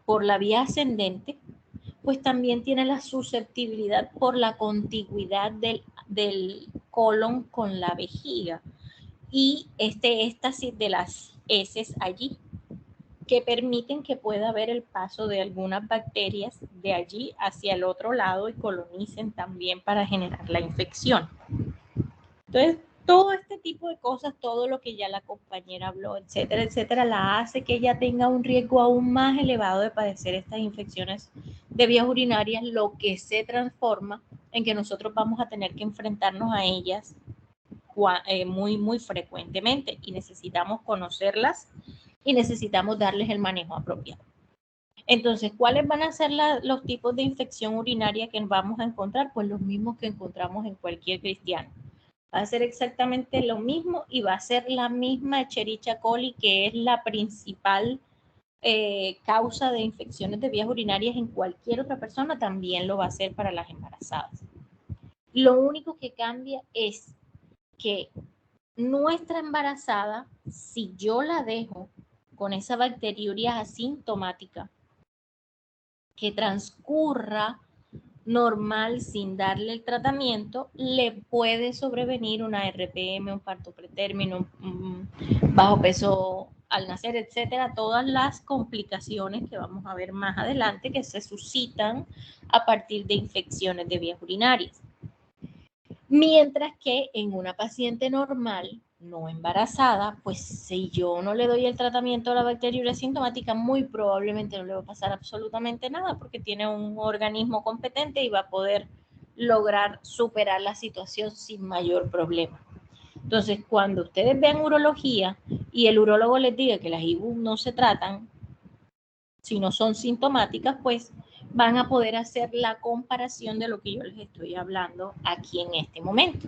por la vía ascendente, pues también tiene la susceptibilidad por la contigüidad del colon con la vejiga y este éxtasis de las heces allí, que permiten que pueda haber el paso de algunas bacterias de allí hacia el otro lado y colonicen también para generar la infección. Entonces, todo este tipo de cosas, todo lo que ya la compañera habló, etcétera, etcétera, la hace que ella tenga un riesgo aún más elevado de padecer estas infecciones de vías urinarias, lo que se transforma en que nosotros vamos a tener que enfrentarnos a ellas muy, muy frecuentemente y necesitamos conocerlas y necesitamos darles el manejo apropiado. Entonces, ¿cuáles van a ser los tipos de infección urinaria que vamos a encontrar? Pues los mismos que encontramos en cualquier cristiano. Va a ser exactamente lo mismo y va a ser la misma Escherichia coli, que es la principal causa de infecciones de vías urinarias en cualquier otra persona, también lo va a hacer para las embarazadas. Lo único que cambia es que nuestra embarazada, si yo la dejo con esa bacteriuria asintomática, que transcurra normal sin darle el tratamiento, le puede sobrevenir una RPM, un parto pretérmino, un bajo peso al nacer, etcétera, todas las complicaciones que vamos a ver más adelante que se suscitan a partir de infecciones de vías urinarias. Mientras que en una paciente normal, no embarazada, pues si yo no le doy el tratamiento a la bacteriuria asintomática, muy probablemente no le va a pasar absolutamente nada porque tiene un organismo competente y va a poder lograr superar la situación sin mayor problema. Entonces, cuando ustedes vean urología y el urólogo les diga que las IBU no se tratan, si no son sintomáticas, pues van a poder hacer la comparación de lo que yo les estoy hablando aquí en este momento.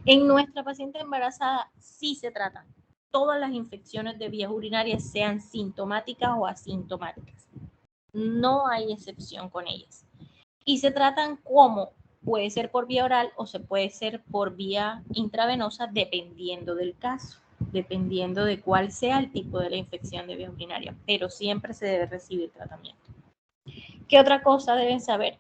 En nuestra paciente embarazada sí se tratan todas las infecciones de vías urinarias, sean sintomáticas o asintomáticas. No hay excepción con ellas. Y se tratan como puede ser por vía oral o se puede ser por vía intravenosa, dependiendo del caso, dependiendo de cuál sea el tipo de la infección de vías urinarias, pero siempre se debe recibir tratamiento. ¿Qué otra cosa deben saber?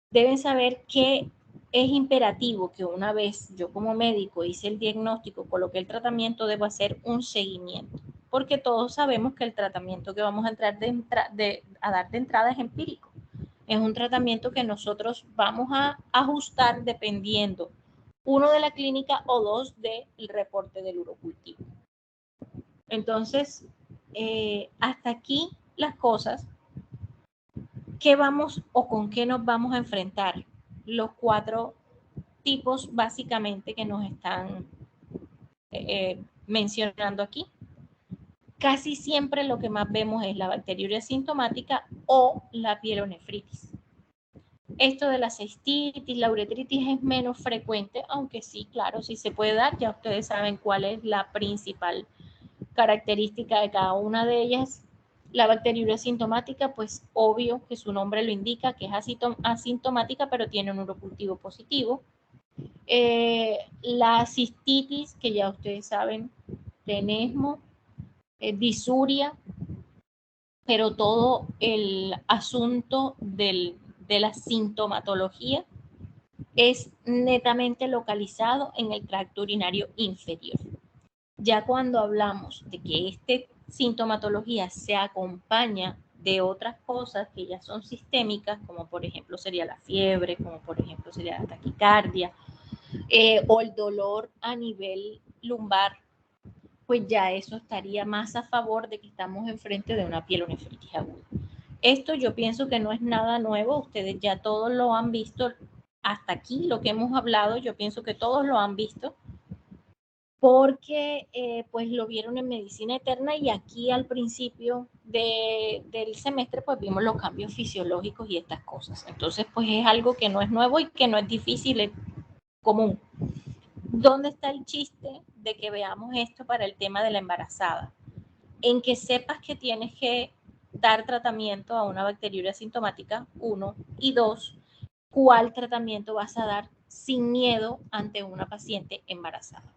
Deben saber que es imperativo que una vez yo como médico hice el diagnóstico, coloqué el tratamiento, debo hacer un seguimiento, porque todos sabemos que el tratamiento que vamos a dar de entrada es empírico. Es un tratamiento que nosotros vamos a ajustar dependiendo, uno, de la clínica o dos, del reporte del urocultivo. Entonces, hasta aquí las cosas. ¿Qué vamos o con qué nos vamos a enfrentar? Los 4 tipos básicamente que nos están mencionando aquí. Casi siempre lo que más vemos es la bacteriuria asintomática o la pielonefritis. Esto de la cistitis, la uretritis es menos frecuente, aunque sí, claro, sí se puede dar. Ya ustedes saben cuál es la principal característica de cada una de ellas. La bacteriuria asintomática, pues obvio que su nombre lo indica, que es asintomática, pero tiene un urocultivo positivo. La cistitis, que ya ustedes saben, tenesmo, disuria, pero todo el asunto de la sintomatología es netamente localizado en el tracto urinario inferior. Ya cuando hablamos de que esta sintomatología se acompaña de otras cosas que ya son sistémicas, como por ejemplo sería la fiebre, como por ejemplo sería la taquicardia, o el dolor a nivel lumbar, pues ya eso estaría más a favor de que estamos enfrente de una pielonefritis aguda. Esto yo pienso que no es nada nuevo, ustedes ya todos lo han visto, hasta aquí lo que hemos hablado, yo pienso que todos lo han visto, porque pues lo vieron en Medicina Eterna y aquí al principio del semestre pues vimos los cambios fisiológicos y estas cosas. Entonces pues es algo que no es nuevo y que no es difícil, es común. ¿Dónde está el chiste de que veamos esto para el tema de la embarazada? En que sepas que tienes que dar tratamiento a una bacteriuria asintomática, 1, y 2, ¿cuál tratamiento vas a dar sin miedo ante una paciente embarazada?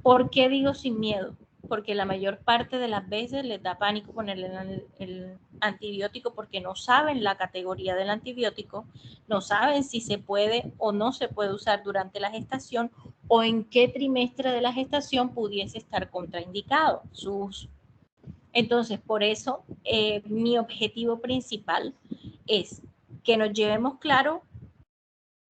¿Por qué digo sin miedo? Porque la mayor parte de las veces les da pánico ponerle el antibiótico porque no saben la categoría del antibiótico, no saben si se puede o no se puede usar durante la gestación o en qué trimestre de la gestación pudiese estar contraindicado su uso. Entonces, por eso, mi objetivo principal es que nos llevemos claro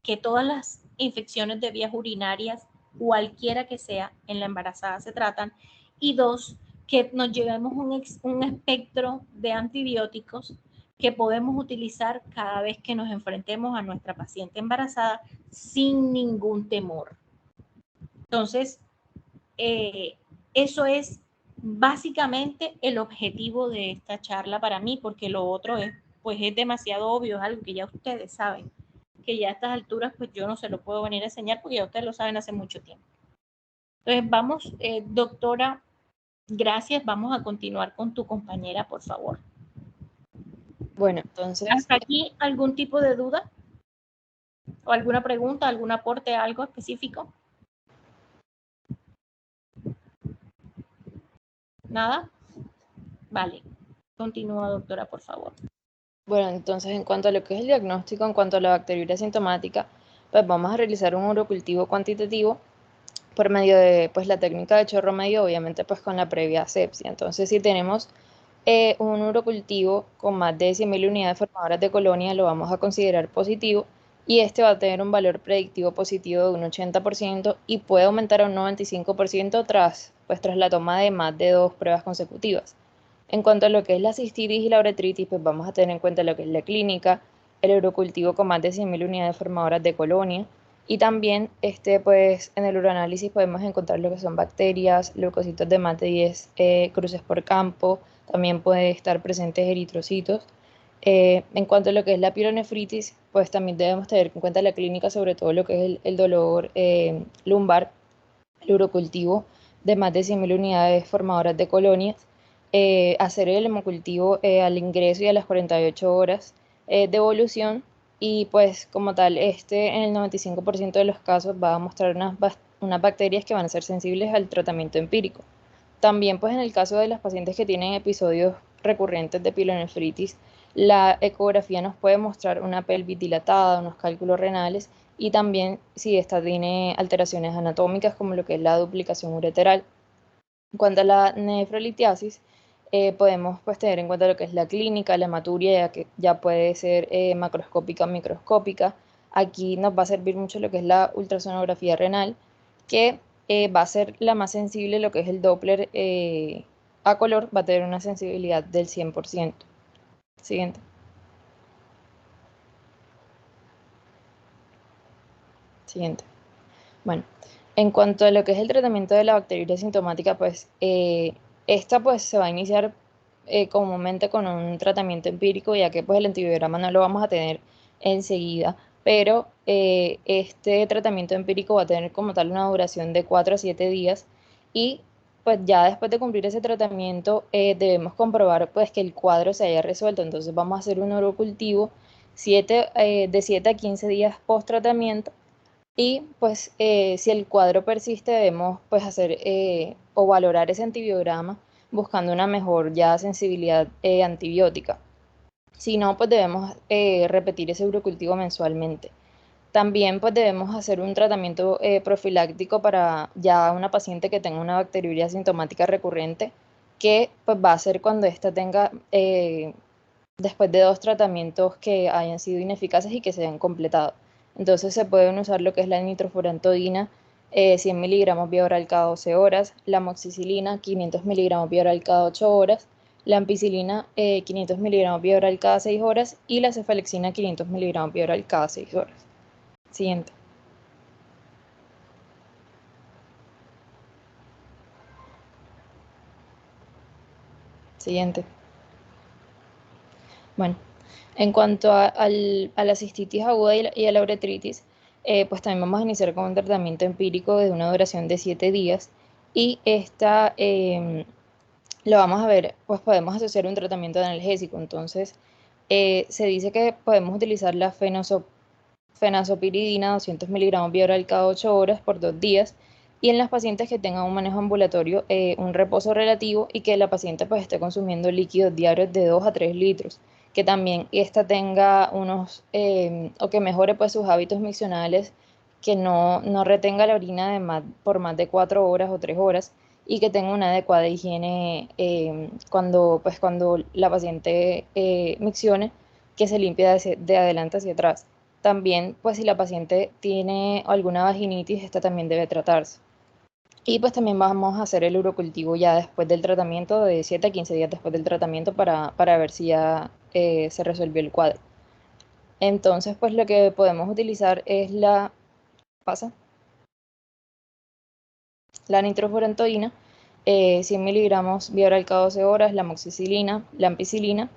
que todas las infecciones de vías urinarias, cualquiera que sea, en la embarazada se tratan. Y 2, que nos llevemos un espectro de antibióticos que podemos utilizar cada vez que nos enfrentemos a nuestra paciente embarazada sin ningún temor. Entonces, eso es básicamente el objetivo de esta charla para mí, porque lo otro es, pues es demasiado obvio, es algo que ya ustedes saben, que ya a estas alturas pues yo no se lo puedo venir a enseñar porque ya ustedes lo saben hace mucho tiempo. Entonces vamos, doctora, gracias, vamos a continuar con tu compañera, por favor. Bueno, entonces... ¿Hasta aquí algún tipo de duda? ¿O alguna pregunta, algún aporte, algo específico? ¿Nada? Vale. Continúa, doctora, por favor. Bueno, entonces en cuanto a lo que es el diagnóstico, en cuanto a la bacteriuria asintomática, pues vamos a realizar un urocultivo cuantitativo por medio de pues la técnica de chorro medio, obviamente pues con la previa asepsia. Entonces si tenemos un urocultivo con más de 100.000 unidades formadoras de colonia, lo vamos a considerar positivo y este va a tener un valor predictivo positivo de un 80% y puede aumentar a un 95% tras la toma de más de 2 pruebas consecutivas. En cuanto a lo que es la cistitis y la uretritis, pues vamos a tener en cuenta lo que es la clínica, el urocultivo con más de 100.000 unidades formadoras de colonia y también pues en el uroanálisis podemos encontrar lo que son bacterias, leucocitos de más de 10 cruces por campo, también puede estar presentes eritrocitos. En cuanto a lo que es la pielonefritis, pues también debemos tener en cuenta la clínica, sobre todo lo que es el dolor lumbar, el urocultivo de más de 100.000 unidades formadoras de colonias, hacer el hemocultivo al ingreso y a las 48 horas de evolución y pues como tal en el 95% de los casos va a mostrar unas bacterias que van a ser sensibles al tratamiento empírico. También pues en el caso de las pacientes que tienen episodios recurrentes de pielonefritis, la ecografía nos puede mostrar una pelvis dilatada, unos cálculos renales y también si esta tiene alteraciones anatómicas como lo que es la duplicación ureteral. En cuanto a la nefrolitiasis, podemos pues tener en cuenta lo que es la clínica, la hematuria, ya que ya puede ser macroscópica o microscópica. Aquí nos va a servir mucho lo que es la ultrasonografía renal, que va a ser la más sensible, lo que es el Doppler a color, va a tener una sensibilidad del 100%. Siguiente. Siguiente. Bueno, en cuanto a lo que es el tratamiento de la bacteriuria asintomática, pues esta pues se va a iniciar comúnmente con un tratamiento empírico, ya que pues el antibiograma no lo vamos a tener enseguida, pero este tratamiento empírico va a tener como tal una duración de 4 a 7 días y pues ya después de cumplir ese tratamiento debemos comprobar pues que el cuadro se haya resuelto. Entonces vamos a hacer un urocultivo de 7 a 15 días post tratamiento y pues si el cuadro persiste debemos pues hacer o valorar ese antibiograma buscando una mejor ya sensibilidad antibiótica. Si no, pues debemos repetir ese urocultivo mensualmente. También pues debemos hacer un tratamiento profiláctico para ya una paciente que tenga una bacteriuria asintomática recurrente, que pues va a ser cuando ésta tenga, después de 2 tratamientos que hayan sido ineficaces y que se hayan completado. Entonces se pueden usar lo que es la nitrofurantoína 100 miligramos vía oral cada 12 horas, la amoxicilina 500 miligramos vía oral cada 8 horas, la ampicilina 500 miligramos vía oral cada 6 horas y la cefalexina 500 miligramos vía oral cada 6 horas. Siguiente. Siguiente. Bueno, en cuanto a la cistitis aguda y a la uretritis, pues también vamos a iniciar con un tratamiento empírico de una duración de 7 días y esta lo vamos a ver, pues podemos asociar un tratamiento analgésico. Entonces, se dice que podemos utilizar la fenazopiridina 200 miligramos vía oral cada 8 horas por 2 días y en las pacientes que tengan un manejo ambulatorio, un reposo relativo y que la paciente pues esté consumiendo líquidos diarios de 2 a 3 litros, que también esta tenga unos, o que mejore pues sus hábitos miccionales, que no retenga la orina por más de 4 horas o 3 horas y que tenga una adecuada higiene cuando la paciente miccione, que se limpie de adelante hacia atrás. También, pues si la paciente tiene alguna vaginitis, esta también debe tratarse. Y pues también vamos a hacer el urocultivo ya después del tratamiento, de 7 a 15 días después del tratamiento para ver si ya se resolvió el cuadro. Entonces, pues lo que podemos utilizar es la nitrofurantoína, 100 miligramos vía oral cada 12 horas, la amoxicilina, la ampicilina,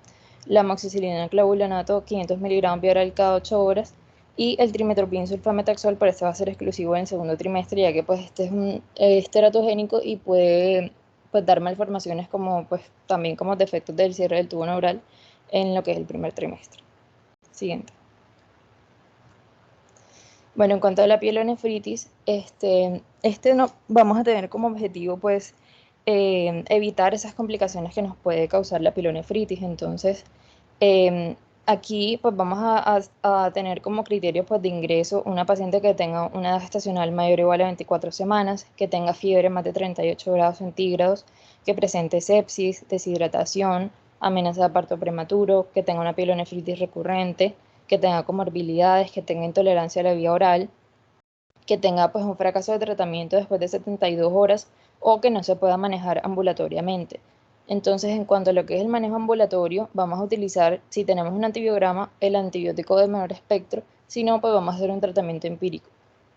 la amoxicilina clavulanato 500 miligramos vía oral cada 8 horas y el trimetoprim sulfametaxol, pero este va a ser exclusivo en el segundo trimestre, ya que pues este es teratogénico y puede pues dar malformaciones como pues también como defectos del cierre del tubo neural en lo que es el primer trimestre. Siguiente. Bueno, en cuanto a la pielonefritis, no vamos a tener como objetivo pues evitar esas complicaciones que nos puede causar la pielonefritis. Entonces, aquí pues vamos a tener como criterio pues de ingreso una paciente que tenga una edad gestacional mayor o igual a 24 semanas, que tenga fiebre más de 38 grados centígrados, que presente sepsis, deshidratación, amenaza de parto prematuro, que tenga una pielonefritis recurrente, que tenga comorbilidades, que tenga intolerancia a la vía oral, que tenga pues un fracaso de tratamiento después de 72 horas o que no se pueda manejar ambulatoriamente. Entonces, en cuanto a lo que es el manejo ambulatorio, vamos a utilizar, si tenemos un antibiograma, el antibiótico de menor espectro, si no, pues vamos a hacer un tratamiento empírico,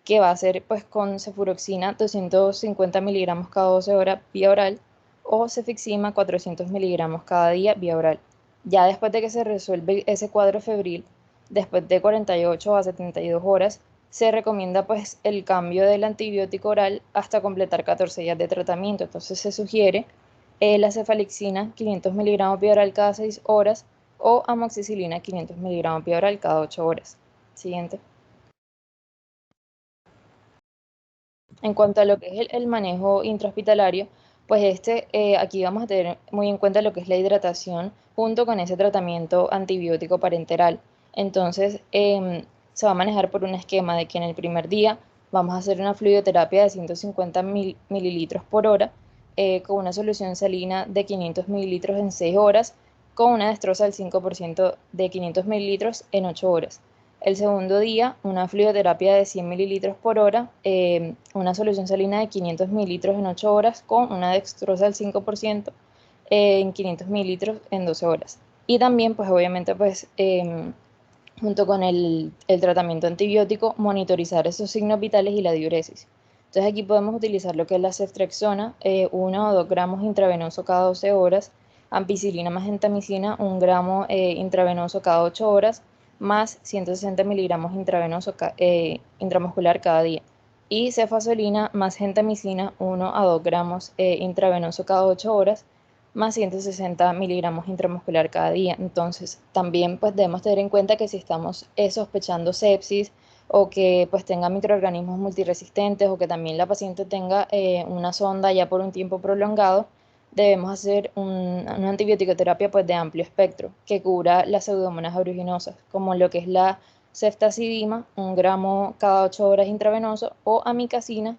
que va a ser pues con cefuroxina 250 miligramos cada 12 horas vía oral o cefixima 400 miligramos cada día vía oral. Ya después de que se resuelve ese cuadro febril, después de 48 a 72 horas, se recomienda pues el cambio del antibiótico oral hasta completar 14 días de tratamiento. Entonces se sugiere la cefalexina 500 miligramos vía oral cada 6 horas o amoxicilina 500 miligramos vía oral cada 8 horas. Siguiente. En cuanto a lo que es el manejo intrahospitalario, pues aquí vamos a tener muy en cuenta lo que es la hidratación junto con ese tratamiento antibiótico parenteral. Entonces, se va a manejar por un esquema de que en el primer día vamos a hacer una fluidoterapia de 150 mililitros por hora con una solución salina de 500 mililitros en 6 horas con una destroza del 5% de 500 mililitros en 8 horas. El segundo día, una fluidoterapia de 100 mililitros por hora, una solución salina de 500 mililitros en 8 horas con una dextrosa del 5% en 500 mililitros en 12 horas. Y también, pues obviamente, pues junto con el tratamiento antibiótico, monitorizar esos signos vitales y la diuresis. Entonces aquí podemos utilizar lo que es la ceftriaxona, 1 o 2 gramos intravenoso cada 12 horas, ampicilina más gentamicina, 1 gramo intravenoso cada 8 horas, más 160 miligramos intramuscular cada día. Y cefazolina más gentamicina, 1 a 2 gramos intravenoso cada 8 horas, más 160 miligramos intramuscular cada día. Entonces, también pues debemos tener en cuenta que si estamos sospechando sepsis o que pues tenga microorganismos multiresistentes o que también la paciente tenga una sonda ya por un tiempo prolongado, debemos hacer una antibiótico-terapia pues de amplio espectro que cubra las pseudomonas aeruginosas, como lo que es la ceftazidima, 1 gramo cada 8 horas intravenoso, o amicacina,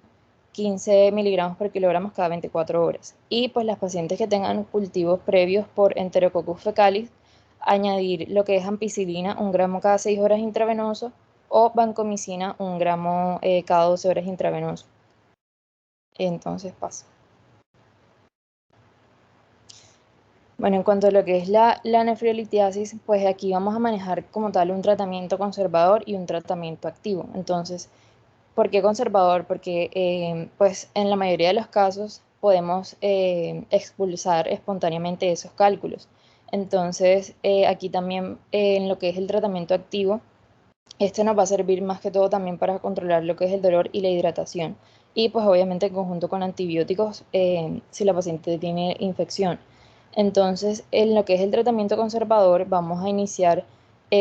15 miligramos por kilogramo cada 24 horas. Y pues las pacientes que tengan cultivos previos por Enterococcus fecalis, añadir lo que es ampicilina, 1 gramo cada 6 horas intravenoso, o vancomicina, 1 gramo cada 12 horas intravenoso. Entonces pasa. Bueno, en cuanto a lo que es la nefrolitiasis, pues aquí vamos a manejar como tal un tratamiento conservador y un tratamiento activo. Entonces, ¿por qué conservador? Porque pues en la mayoría de los casos podemos expulsar espontáneamente esos cálculos. Entonces, aquí también en lo que es el tratamiento activo, este nos va a servir más que todo también para controlar lo que es el dolor y la hidratación. Y pues obviamente en conjunto con antibióticos si la paciente tiene infección. Entonces, en lo que es el tratamiento conservador, vamos a iniciar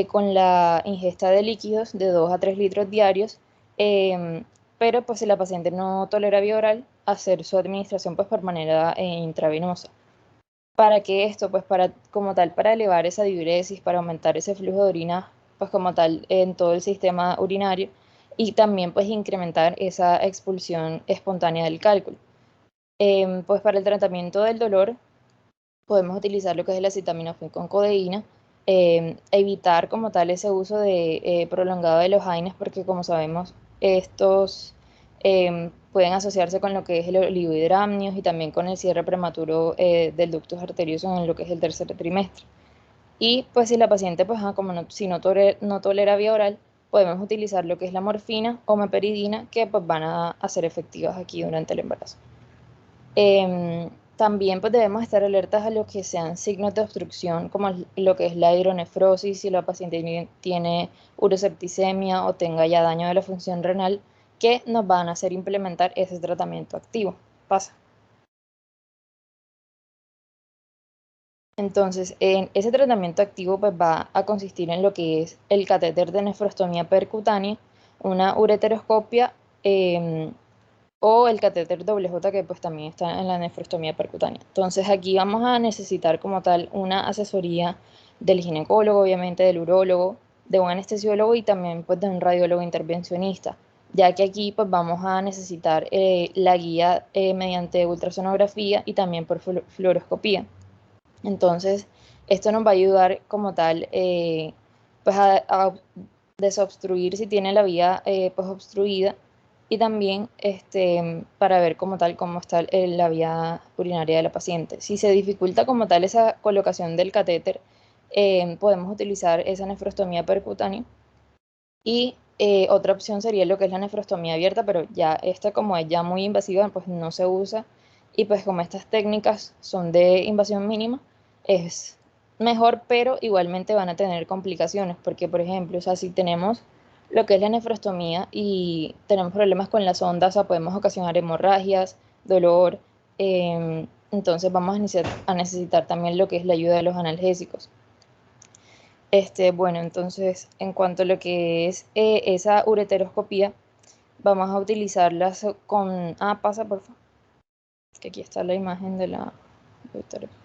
con la ingesta de líquidos de 2 a 3 litros diarios, pero pues si la paciente no tolera vía oral, hacer su administración pues por manera intravenosa. ¿Para qué esto? Pues para, como tal, para elevar esa diuresis, para aumentar ese flujo de orina, pues como tal, en todo el sistema urinario, y también pues incrementar esa expulsión espontánea del cálculo. Pues para el tratamiento del dolor, podemos utilizar lo que es el acetaminofén con codeína, evitar como tal ese uso de prolongado de los AINES, porque como sabemos, estos pueden asociarse con lo que es el oligohidramnios y también con el cierre prematuro del ductus arterioso en lo que es el tercer trimestre. Y pues si la paciente, pues como si no tolera vía oral, podemos utilizar lo que es la morfina o meperidina, que pues van a ser efectivas aquí durante el embarazo. También pues debemos estar alertas a lo que sean signos de obstrucción, como lo que es la hidronefrosis, si la paciente tiene urosepticemia o tenga ya daño de la función renal, que nos van a hacer implementar ese tratamiento activo. Pasa. Entonces, en ese tratamiento activo pues va a consistir en lo que es el catéter de nefrostomía percutánea, una ureteroscopia o el catéter WJ, que pues también está en la nefrostomía percutánea. Entonces aquí vamos a necesitar como tal una asesoría del ginecólogo, obviamente del urólogo, de un anestesiólogo y también pues de un radiólogo intervencionista, ya que aquí pues vamos a necesitar la guía mediante ultrasonografía y también por fluoroscopía. Entonces esto nos va a ayudar como tal pues a desobstruir si tiene la vía pues obstruida, y también para ver como tal cómo está la vía urinaria de la paciente. Si se dificulta como tal esa colocación del catéter, podemos utilizar esa nefrostomía percutánea, y otra opción sería lo que es la nefrostomía abierta, pero ya esta como es ya muy invasiva, pues no se usa, y pues como estas técnicas son de invasión mínima, es mejor, pero igualmente van a tener complicaciones, porque por ejemplo, o sea, si tenemos lo que es la nefrostomía y tenemos problemas con las ondas, o sea, podemos ocasionar hemorragias, dolor, entonces vamos a necesitar también lo que es la ayuda de los analgésicos. Bueno, entonces, en cuanto a lo que es esa ureteroscopía, vamos a utilizarla con... pasa, por favor. Que aquí está la imagen de la ureteroscopía.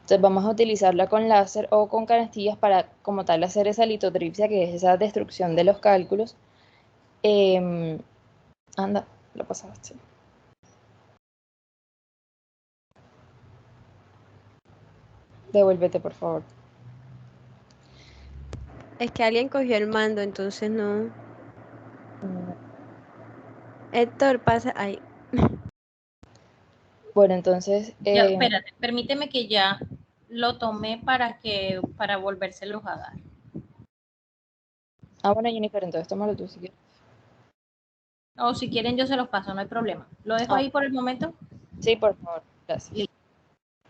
Entonces vamos a utilizarla con láser o con canastillas para, como tal, hacer esa litotripsia, que es esa destrucción de los cálculos. Anda, lo pasaste. Devuélvete, por favor. Es que alguien cogió el mando, entonces no. Héctor, pasa ahí. Bueno, entonces... Ya, espérate, permíteme que ya lo tomé para volvérselos a dar. bueno, Jennifer, entonces tómalo tú si quieres. O si quieren yo se los paso, no hay problema. ¿Lo dejo ahí por el momento? Sí, por favor, gracias.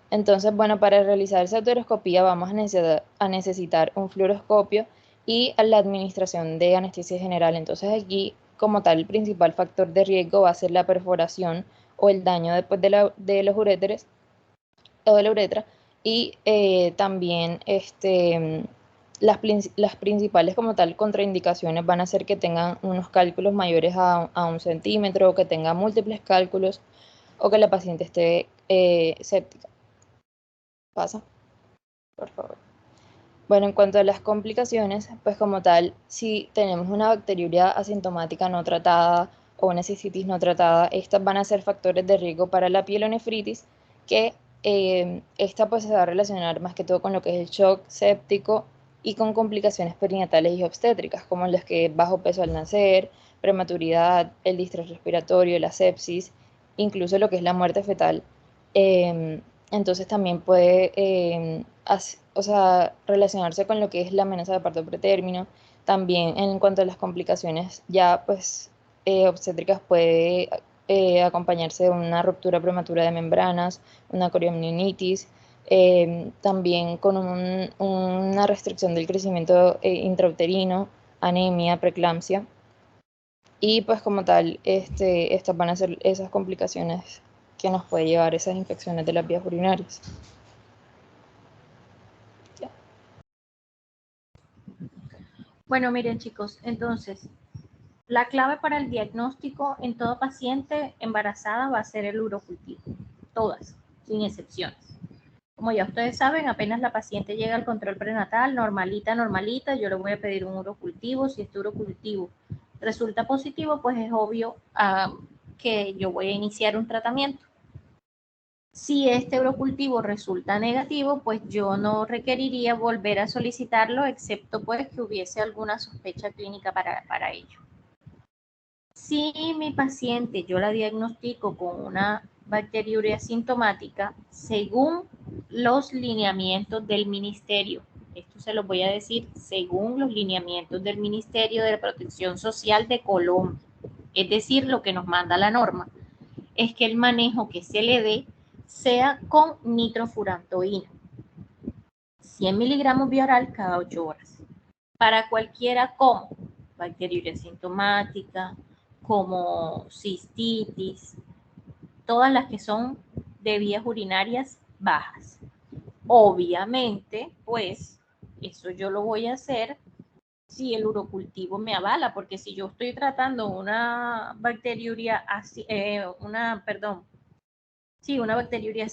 Entonces, bueno, para realizar esa uteroscopía vamos a necesitar un fluoroscopio y la administración de anestesia general. Entonces aquí, como tal, el principal factor de riesgo va a ser la perforación o el daño después de los uréteres o de la uretra, y también las principales como tal contraindicaciones van a ser que tengan unos cálculos mayores a 1 centímetro, o que tenga múltiples cálculos, o que la paciente esté séptica. Pasa, por favor. Bueno, en cuanto a las complicaciones, pues como tal, si tenemos una bacteriuria asintomática no tratada o una cistitis no tratada, estas van a ser factores de riesgo para la pielonefritis, que esta pues se va a relacionar más que todo con lo que es el shock séptico y con complicaciones perinatales y obstétricas, como las que bajo peso al nacer, prematuridad, el distrés respiratorio, la sepsis, incluso lo que es la muerte fetal. Entonces también puede relacionarse con lo que es la amenaza de parto pretérmino. También en cuanto a las complicaciones ya pues obstétricas, puede acompañarse de una ruptura prematura de membranas, una coriamnionitis, también con una restricción del crecimiento intrauterino, anemia, preeclampsia. Y pues como tal, estas van a ser esas complicaciones que nos puede llevar esas infecciones de las vías urinarias. Bueno, miren chicos, entonces, la clave para el diagnóstico en toda paciente embarazada va a ser el urocultivo, todas, sin excepciones. Como ya ustedes saben, apenas la paciente llega al control prenatal, normalita, yo le voy a pedir un urocultivo. Si este urocultivo resulta positivo, pues es obvio que yo voy a iniciar un tratamiento. Si este urocultivo resulta negativo, pues yo no requeriría volver a solicitarlo, excepto pues que hubiese alguna sospecha clínica para ello. Si mi paciente yo la diagnostico con una bacteriuria sintomática, según los lineamientos del ministerio, esto se los voy a decir, según los lineamientos del Ministerio de la Protección Social de Colombia, es decir, lo que nos manda la norma, es que el manejo que se le dé sea con nitrofurantoína, 100 miligramos vía oral cada 8 horas. Para cualquiera como bacteriuria sintomática, como cistitis, todas las que son de vías urinarias bajas. Obviamente, pues, eso yo lo voy a hacer si el urocultivo me avala, porque si yo estoy tratando una bacteriuria, una bacteriuria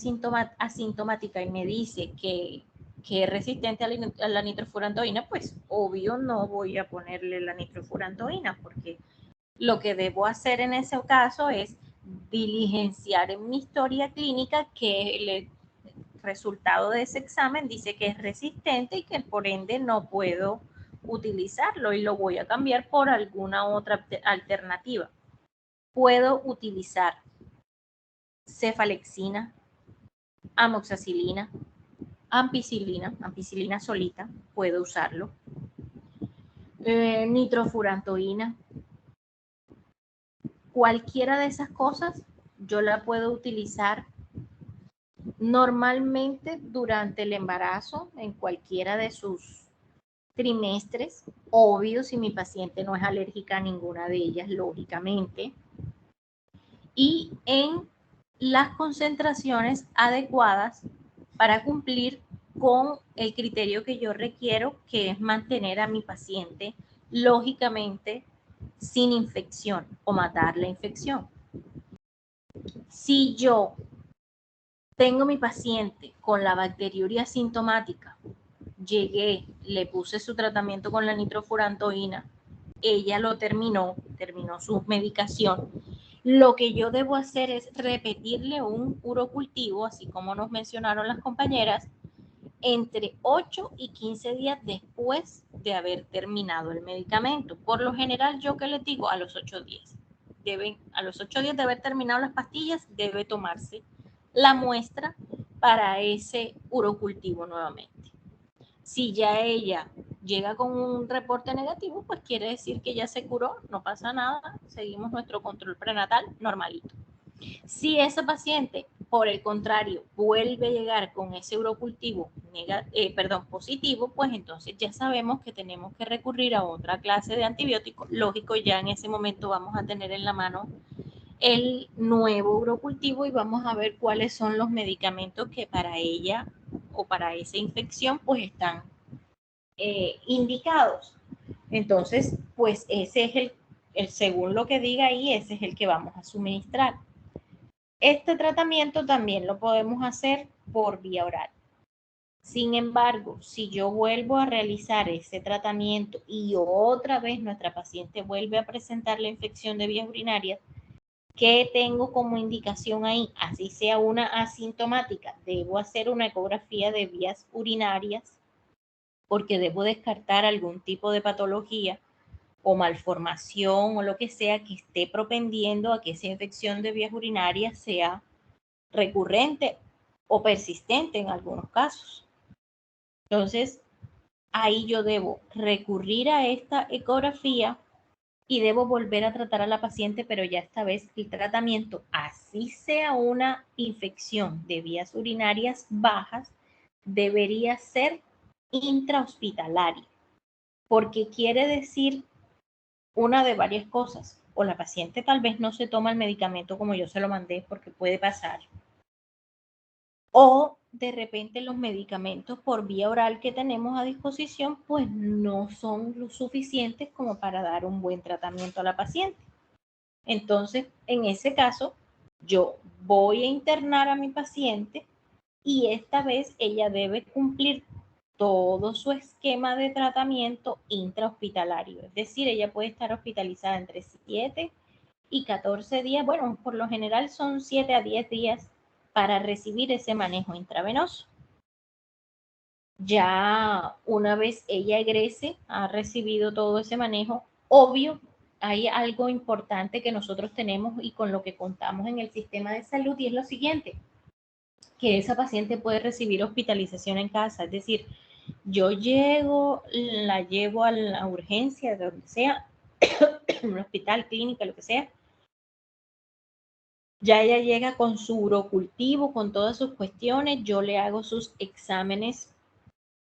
asintomática y me dice que es resistente a la nitrofurantoína, pues obvio no voy a ponerle la nitrofurantoína, porque lo que debo hacer en ese caso es diligenciar en mi historia clínica que el resultado de ese examen dice que es resistente y que por ende no puedo utilizarlo y lo voy a cambiar por alguna otra alternativa. Puedo utilizar cefalexina, amoxicilina, ampicilina solita, puedo usarlo. Nitrofurantoína. Cualquiera de esas cosas yo la puedo utilizar normalmente durante el embarazo, en cualquiera de sus trimestres, obvio si mi paciente no es alérgica a ninguna de ellas, lógicamente, y en las concentraciones adecuadas para cumplir con el criterio que yo requiero, que es mantener a mi paciente, lógicamente, sin infección o matar la infección. Si yo tengo mi paciente con la bacteriuria sintomática, llegué, le puse su tratamiento con la nitrofurantoína, ella lo terminó su medicación, lo que yo debo hacer es repetirle un urocultivo, así como nos mencionaron las compañeras, entre 8 y 15 días después de haber terminado el medicamento. Por lo general, yo que les digo, a los 8 días. A los 8 días de haber terminado las pastillas, debe tomarse la muestra para ese urocultivo nuevamente. Si ya ella llega con un reporte negativo, pues quiere decir que ya se curó, no pasa nada, seguimos nuestro control prenatal normalito. Si esa paciente, por el contrario, vuelve a llegar con ese urocultivo positivo, pues entonces ya sabemos que tenemos que recurrir a otra clase de antibióticos. Lógico, ya en ese momento vamos a tener en la mano el nuevo urocultivo y vamos a ver cuáles son los medicamentos que para ella o para esa infección pues están indicados. Entonces, pues ese es el según lo que diga ahí, ese es el que vamos a suministrar. Este tratamiento también lo podemos hacer por vía oral. Sin embargo, si yo vuelvo a realizar ese tratamiento y otra vez nuestra paciente vuelve a presentar la infección de vías urinarias, ¿qué tengo como indicación ahí? Así sea una asintomática, debo hacer una ecografía de vías urinarias porque debo descartar algún tipo de patología o malformación o lo que sea que esté propendiendo a que esa infección de vías urinarias sea recurrente o persistente en algunos casos. Entonces, ahí yo debo recurrir a esta ecografía y debo volver a tratar a la paciente, pero ya esta vez el tratamiento, así sea una infección de vías urinarias bajas, debería ser intrahospitalario, porque quiere decir una de varias cosas. O la paciente tal vez no se toma el medicamento como yo se lo mandé, porque puede pasar. O de repente los medicamentos por vía oral que tenemos a disposición pues no son lo suficientes como para dar un buen tratamiento a la paciente. Entonces, en ese caso, yo voy a internar a mi paciente y esta vez ella debe cumplir todo su esquema de tratamiento intrahospitalario. Es decir, ella puede estar hospitalizada entre 7 y 14 días. Bueno, por lo general son 7 a 10 días para recibir ese manejo intravenoso. Ya una vez ella egrese, ha recibido todo ese manejo, obvio, hay algo importante que nosotros tenemos y con lo que contamos en el sistema de salud y es lo siguiente, que esa paciente puede recibir hospitalización en casa, es decir, yo llego, la llevo a la urgencia, de donde sea, un hospital, clínica, lo que sea, ya ella llega con su urocultivo, con todas sus cuestiones, yo le hago sus exámenes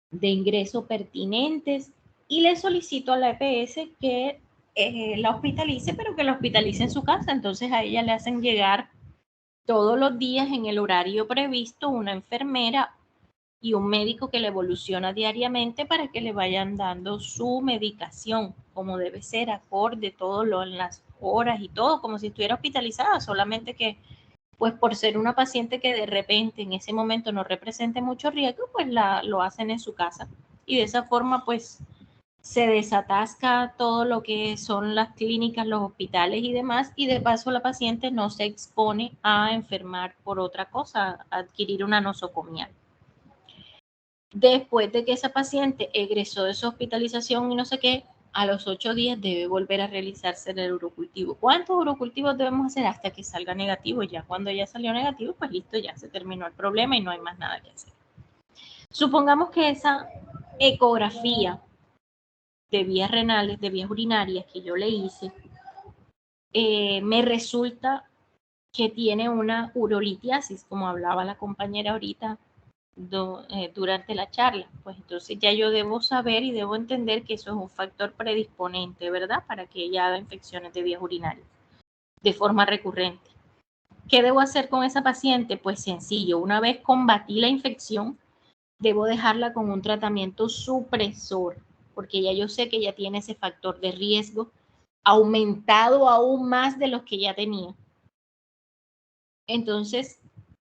de ingreso pertinentes y le solicito a la EPS que la hospitalice, pero que la hospitalice en su casa. Entonces a ella le hacen llegar todos los días en el horario previsto una enfermera y un médico que le evoluciona diariamente para que le vayan dando su medicación como debe ser, acorde, todo lo en las horas y todo, como si estuviera hospitalizada, solamente que pues por ser una paciente que de repente en ese momento no represente mucho riesgo, pues lo hacen en su casa. Y de esa forma pues se desatasca todo lo que son las clínicas, los hospitales y demás, y de paso la paciente no se expone a enfermar por otra cosa, a adquirir una nosocomía. Después de que esa paciente egresó de su hospitalización y no sé qué, a los 8 días debe volver a realizarse el urocultivo. ¿Cuántos urocultivos debemos hacer hasta que salga negativo? Ya cuando ya salió negativo, pues listo, ya se terminó el problema y no hay más nada que hacer. Supongamos que esa ecografía de vías renales, de vías urinarias que yo le hice, me resulta que tiene una urolitiasis, como hablaba la compañera ahorita durante la charla. Pues entonces ya yo debo saber y debo entender que eso es un factor predisponente, ¿verdad? Para que ella haga infecciones de vías urinarias de forma recurrente. ¿Qué debo hacer con esa paciente? Pues sencillo, una vez combatí la infección, debo dejarla con un tratamiento supresor, porque ya yo sé que ella tiene ese factor de riesgo aumentado aún más de los que ya tenía. Entonces,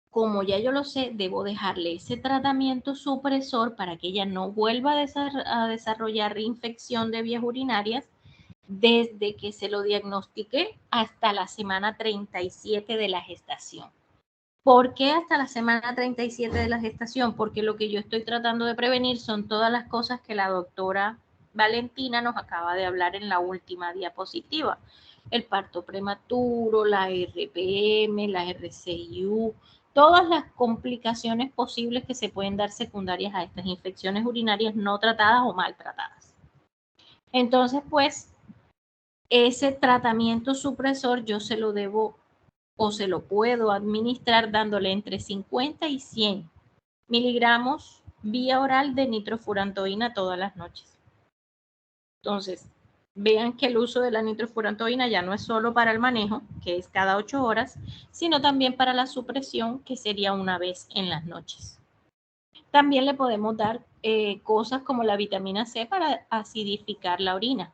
como ya yo lo sé, debo dejarle ese tratamiento supresor para que ella no vuelva a desarrollar infección de vías urinarias desde que se lo diagnostiqué hasta la semana 37 de la gestación. ¿Por qué hasta la semana 37 de la gestación? Porque lo que yo estoy tratando de prevenir son todas las cosas que la doctora Valentina nos acaba de hablar en la última diapositiva. El parto prematuro, la RPM, la RCIU, todas las complicaciones posibles que se pueden dar secundarias a estas infecciones urinarias no tratadas o maltratadas. Entonces, pues, ese tratamiento supresor yo se lo debo o se lo puedo administrar dándole entre 50 y 100 miligramos vía oral de nitrofurantoína todas las noches. Entonces, vean que el uso de la nitrofurantoína ya no es solo para el manejo, que es cada 8 horas, sino también para la supresión, que sería una vez en las noches. También le podemos dar cosas como la vitamina C para acidificar la orina.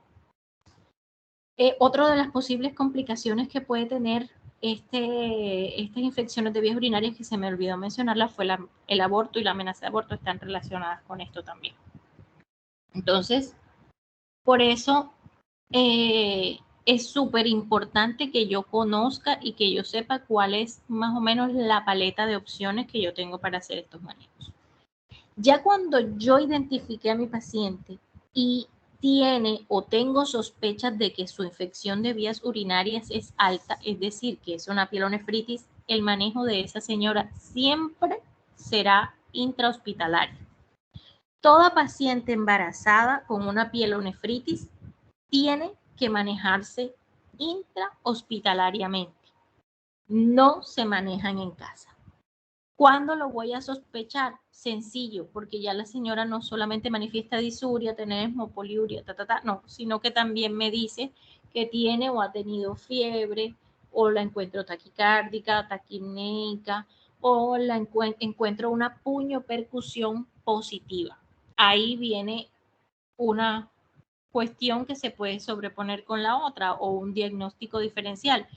Otra de las posibles complicaciones que puede tener estas infecciones de vías urinarias que se me olvidó mencionarla fue el aborto, y la amenaza de aborto están relacionadas con esto también. Entonces, por eso es súper importante que yo conozca y que yo sepa cuál es más o menos la paleta de opciones que yo tengo para hacer estos manejos. Ya cuando yo identifique a mi paciente y tiene o tengo sospechas de que su infección de vías urinarias es alta, es decir, que es una pielonefritis, el manejo de esa señora siempre será intrahospitalario. Toda paciente embarazada con una pielonefritis tiene que manejarse intrahospitalariamente. No se manejan en casa. ¿Cuándo lo voy a sospechar? Sencillo, porque ya la señora no solamente manifiesta disuria, tenesmo, poliuria, no, sino que también me dice que tiene o ha tenido fiebre, o la encuentro taquicárdica, taquipneica, o la encuentro una puño-percusión positiva. Ahí viene una cuestión que se puede sobreponer con la otra o un diagnóstico diferencial.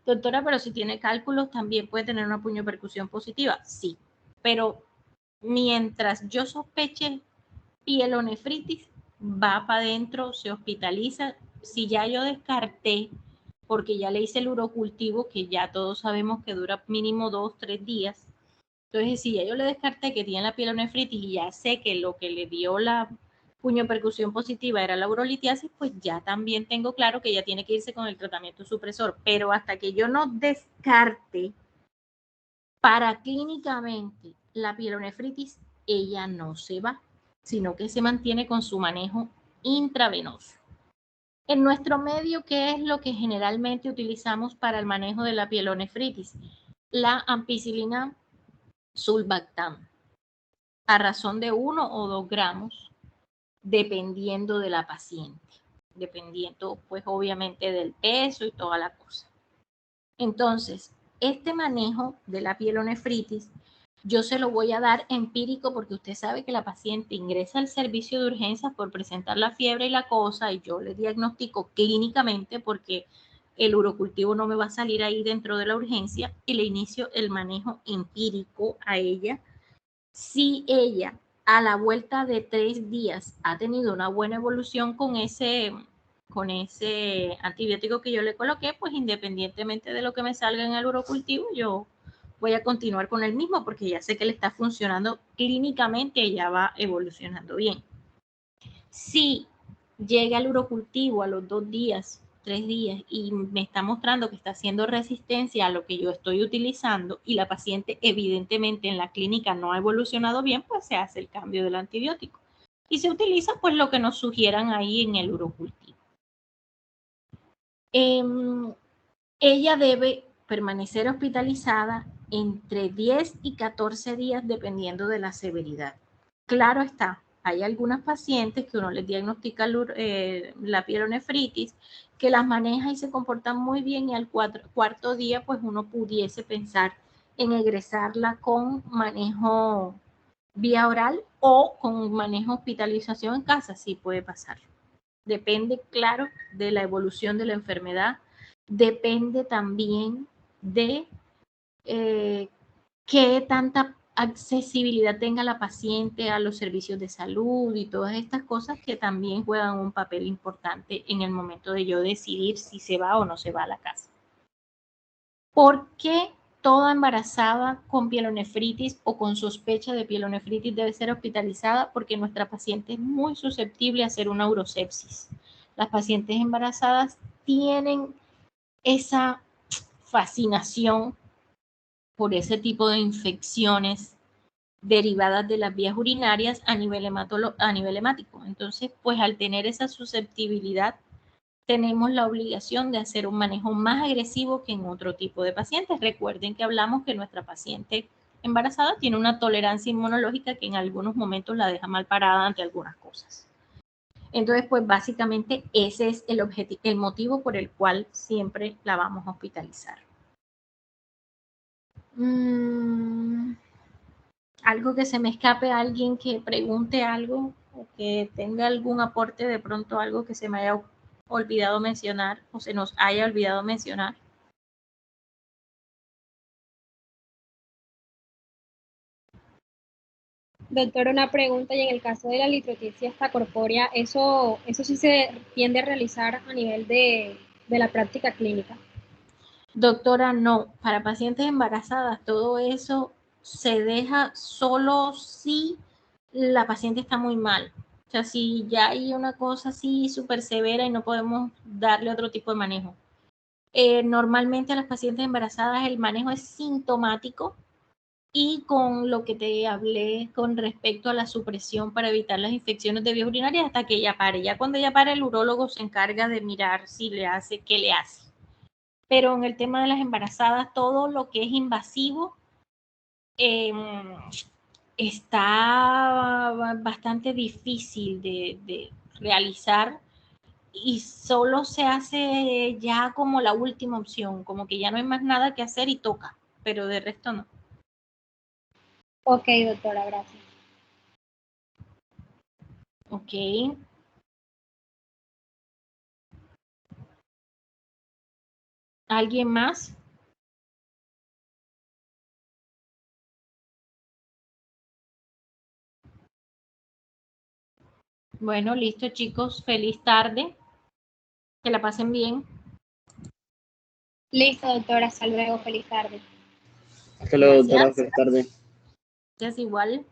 Doctora, pero si tiene cálculos, ¿también puede tener una puño-percusión positiva? Sí, pero mientras yo sospeche pielonefritis, va para adentro, se hospitaliza. Si ya yo descarté, porque ya le hice el urocultivo, que ya todos sabemos que dura mínimo 2-3 días, entonces si ya yo le descarté que tiene la pielonefritis y ya sé que lo que le dio la puño-percusión positiva era la urolitiasis, pues ya también tengo claro que ella tiene que irse con el tratamiento supresor. Pero hasta que yo no descarte paraclínicamente la pielonefritis, ella no se va, sino que se mantiene con su manejo intravenoso. En nuestro medio, ¿qué es lo que generalmente utilizamos para el manejo de la pielonefritis? La ampicilina sulbactam, a razón de 1 o 2 gramos, dependiendo de la paciente, dependiendo pues obviamente del peso y toda la cosa. Entonces, este manejo de la pielonefritis yo se lo voy a dar empírico porque usted sabe que la paciente ingresa al servicio de urgencias por presentar la fiebre y la cosa y yo le diagnostico clínicamente porque el urocultivo no me va a salir ahí dentro de la urgencia y le inicio el manejo empírico a ella. Si ella a la vuelta de 3 días ha tenido una buena evolución con ese antibiótico que yo le coloqué, pues independientemente de lo que me salga en el urocultivo, yo voy a continuar con el mismo porque ya sé que le está funcionando clínicamente y ya va evolucionando bien. Si llega el urocultivo a los 2 días, 3 días y me está mostrando que está haciendo resistencia a lo que yo estoy utilizando y la paciente evidentemente en la clínica no ha evolucionado bien, pues se hace el cambio del antibiótico y se utiliza pues lo que nos sugieran ahí en el urocultivo. Ella debe permanecer hospitalizada entre 10 y 14 días dependiendo de la severidad. Claro está, hay algunas pacientes que uno les diagnostica la pielonefritis, que las maneja y se comportan muy bien y al cuarto día pues uno pudiese pensar en egresarla con manejo vía oral o con manejo hospitalización en casa, sí puede pasar. Depende, claro, de la evolución de la enfermedad, depende también de qué tanta accesibilidad tenga la paciente a los servicios de salud y todas estas cosas que también juegan un papel importante en el momento de yo decidir si se va o no se va a la casa. ¿Por qué toda embarazada con pielonefritis o con sospecha de pielonefritis debe ser hospitalizada? Porque nuestra paciente es muy susceptible a hacer una urosepsis. Las pacientes embarazadas tienen esa fascinación por ese tipo de infecciones derivadas de las vías urinarias a nivel hemático. Entonces, pues al tener esa susceptibilidad, tenemos la obligación de hacer un manejo más agresivo que en otro tipo de pacientes. Recuerden que hablamos que nuestra paciente embarazada tiene una tolerancia inmunológica que en algunos momentos la deja mal parada ante algunas cosas. Entonces, pues básicamente ese es el motivo por el cual siempre la vamos a hospitalizar. Algo que se me escape, a alguien que pregunte algo o que tenga algún aporte, de pronto algo que se me haya olvidado mencionar o se nos haya olvidado mencionar. Doctor, una pregunta, y en el caso de la litrotripsia extracorpórea, ¿eso sí se tiende a realizar a nivel de la práctica clínica? Doctora, no. Para pacientes embarazadas, todo eso se deja solo si la paciente está muy mal. O sea, si ya hay una cosa así súper severa y no podemos darle otro tipo de manejo. Normalmente a las pacientes embarazadas el manejo es sintomático y con lo que te hablé con respecto a la supresión para evitar las infecciones de vías urinarias hasta que ella pare. Ya cuando ella pare, el urólogo se encarga de mirar si le hace, qué le hace. Pero en el tema de las embarazadas, todo lo que es invasivo está bastante difícil de realizar y solo se hace ya como la última opción, como que ya no hay más nada que hacer y toca, pero de resto no. Ok, doctora, gracias. Ok. ¿Alguien más? Bueno, listo, chicos. Feliz tarde. Que la pasen bien. Listo, doctora. Hasta luego. Feliz tarde. Hasta luego, doctora. Feliz tarde. Gracias igual.